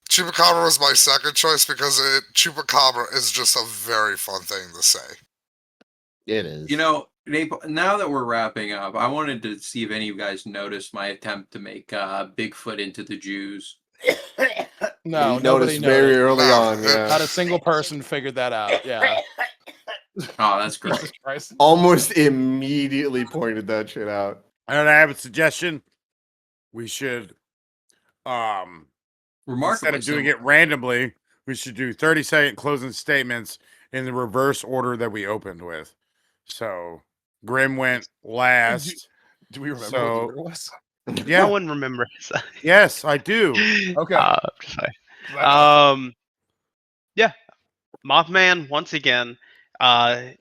chupacabra was my second choice because chupacabra is just a very fun thing to say. It is. You know, now that we're wrapping up, I wanted to see if any of you guys noticed my attempt to make Bigfoot into the Jews. No, we nobody noticed very noticed. early on. Yeah. Not a single person figured that out. Yeah. Oh, that's great. Jesus Christ. Almost immediately pointed that shit out. I have a suggestion. We should, instead of doing it randomly, we should do 30-second closing statements in the reverse order that we opened with. So Grim went last. Do we remember So- what the order was? Yeah. No one remembers. Yes, I do. Okay. Yeah. Mothman, once again,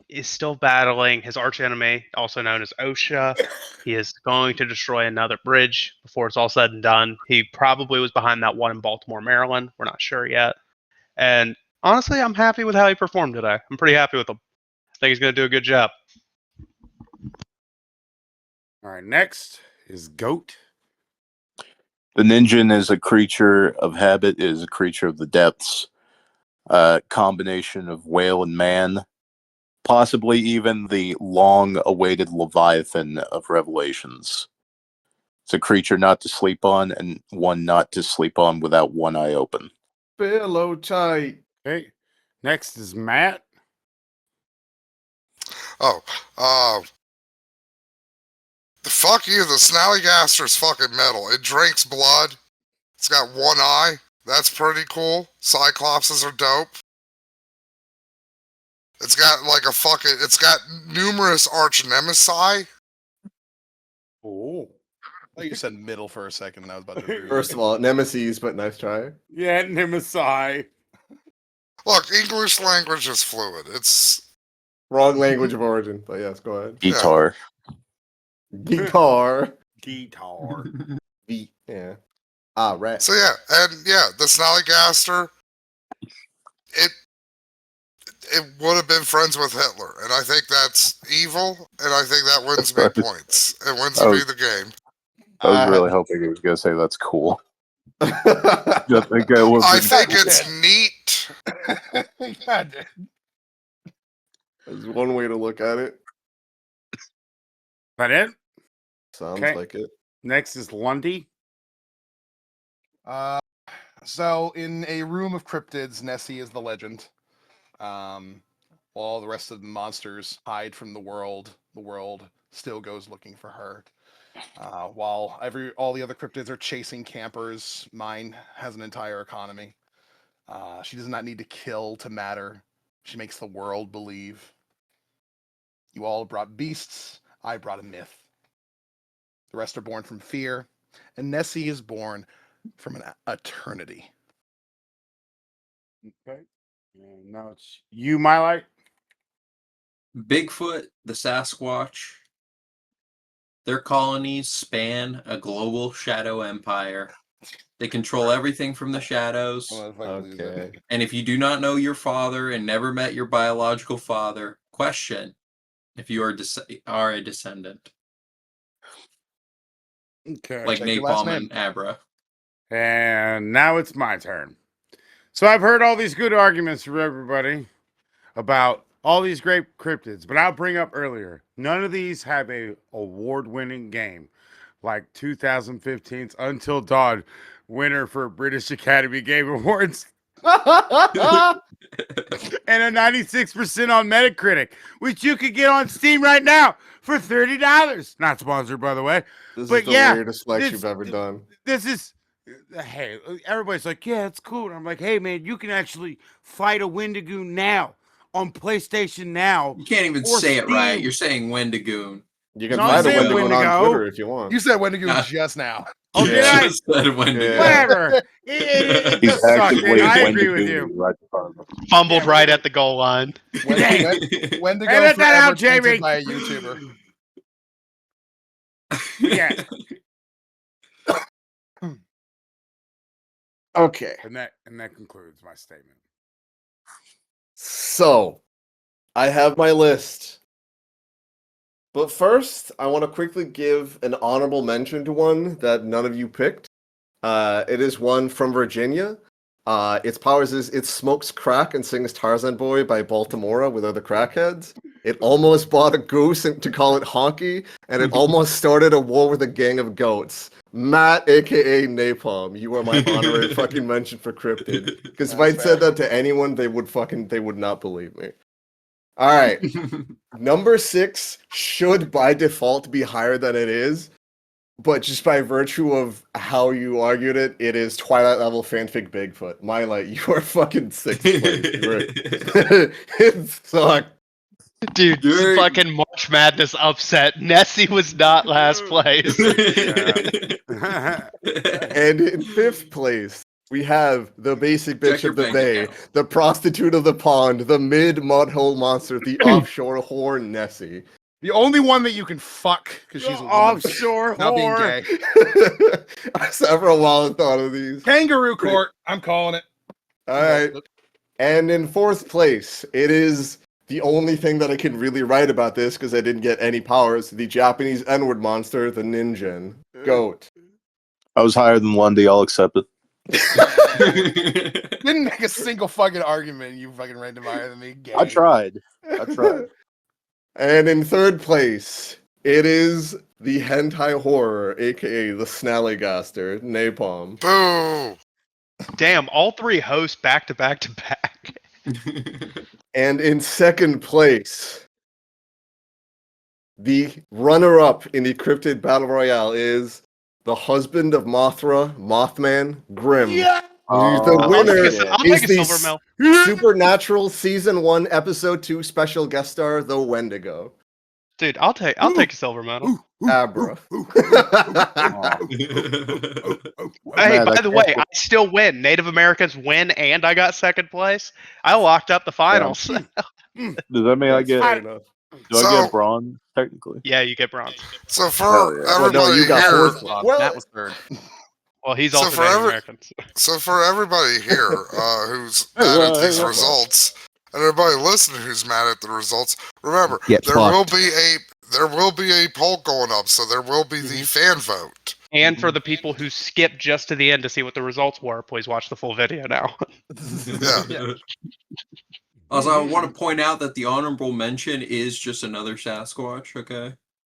is still battling his archenemy, also known as OSHA. He is going to destroy another bridge before it's all said and done. He probably was behind that one in Baltimore, Maryland. We're not sure yet. And honestly, I'm happy with how he performed today. I'm pretty happy with him. I think he's going to do a good job. All right, next is Goat. The Ninja is a creature of habit, is a creature of the depths. Combination of whale and man. Possibly even the long-awaited Leviathan of Revelations. It's a creature not to sleep on, and one not to sleep on without one eye open. Pillow tight. Okay. Next is Matt. Fuck you, the Snallygaster's fucking metal. It drinks blood. It's got one eye. That's pretty cool. Cyclopses are dope. It's got it's got numerous arch nemesis. Oh. I thought you said middle for a second, and I was about to. First of all, nemesis, but nice try. Yeah, nemesis. Look, English language is fluid. It's wrong language of origin, but yes, go ahead. Guitar. Guitar. Guitar. Yeah. Ah, right. So yeah, and yeah, the Snallygaster. It would have been friends with Hitler, and I think that's evil, and I think that wins me points. It wins me the game. I was really hoping he was going to say that's cool. I think it's neat. There's one way to look at it. That it? Sounds like it. Next is Lundy. So in a room of cryptids, Nessie is the legend. While the rest of the monsters hide from the world still goes looking for her. While all the other cryptids are chasing campers, mine has an entire economy. She does not need to kill to matter. She makes the world believe. You all brought beasts. I brought a myth. The rest are born from fear, and Nessie is born from an eternity. Okay. And now it's you, my light. Bigfoot, the Sasquatch. Their colonies span a global shadow empire. They control everything from the shadows. Okay. And if you do not know your father and never met your biological father, question if you are a descendant. Okay. Like Check your last Napalm name. and Abra. And now it's my turn. So I've heard all these good arguments from everybody about all these great cryptids, but I'll bring up earlier, none of these have a award-winning game like 2015's Until Dawn winner for British Academy Game Awards and a 96% on Metacritic, which you could get on Steam right now for $30. Not sponsored, by the way. This But is the yeah, weirdest flex you've ever done. This is, hey, everybody's like, yeah, it's cool. And I'm like, hey, man, you can actually fight a Wendigo now on PlayStation Now. You can't even say it right. You're saying Wendigoon. You can No, I'm find a saying Wendigo on Wendigo. Twitter if you want. You said Wendigo just now. Oh, did I? Just said Wendigo. Whatever. It He's does suck, actively man. I agree with Wendigo you. right in front of him. Fumbled right at the goal line. Wendigo Edit that forever out, Jamie. tainted by a YouTuber. Yeah. Okay. And that concludes my statement. So, I have my list. But first, I want to quickly give an honorable mention to one that none of you picked. It is one from Virginia. Its powers is it smokes crack and sings Tarzan Boy by Baltimora with other crackheads. It almost bought a goose to call it Honky, and it almost started a war with a gang of goats. Matt, aka Napalm, you are my honorary fucking mention for cryptid. Because if I said that to anyone, they would not believe me. All right, number 6 should by default be higher than it is, but just by virtue of how you argued it, it is Twilight level fanfic Bigfoot. Mylight, you are fucking 6th place. It sucked. Dude, fucking March Madness upset. Nessie was not last place. And in 5th place, we have the basic bitch of the bay, the prostitute of the pond, the mid-mudhole monster, the offshore whore Nessie. The only one that you can fuck because she's a offshore not being whore. gay. I sat for a while and thought of these. Kangaroo court. I'm calling it. All right. And in 4th place, it is the only thing that I can really write about this because I didn't get any powers. The Japanese N-word monster, the Ninjan. Goat. I was higher than Lundy. I'll accept it. Didn't make a single fucking argument. You fucking random higher than me. Gay. I tried. And in 3rd place, it is the hentai horror, aka the Snallygaster, Napalm. Boo! Damn, all 3 hosts back to back to back. And in 2nd place, the runner-up in the Cryptid Battle Royale is the husband of Mothra, Mothman, Grimm. Yeah! The winner I'll is take a the silver medal. Supernatural Season 1, Episode 2 special guest star, the Wendigo. Dude, I'll take a silver medal. Abra. Hey, Man, by the way, I still win. Native Americans win, and I got 2nd place. I locked up the finals. Does that mean I get? Do I get bronze technically? Yeah, you get bronze. So for yeah. everybody Well, no, you got here, 4th. Matt was 3rd. Well, he's So also for Native every- American. so for everybody here who's mad at these results, and everybody listening who's mad at the results, remember there will be a poll going up, so there will be the fan vote. And for the people who skipped just to the end to see what the results were, please watch the full video now. Yeah. Also, I want to point out that the honorable mention is just another Sasquatch, okay?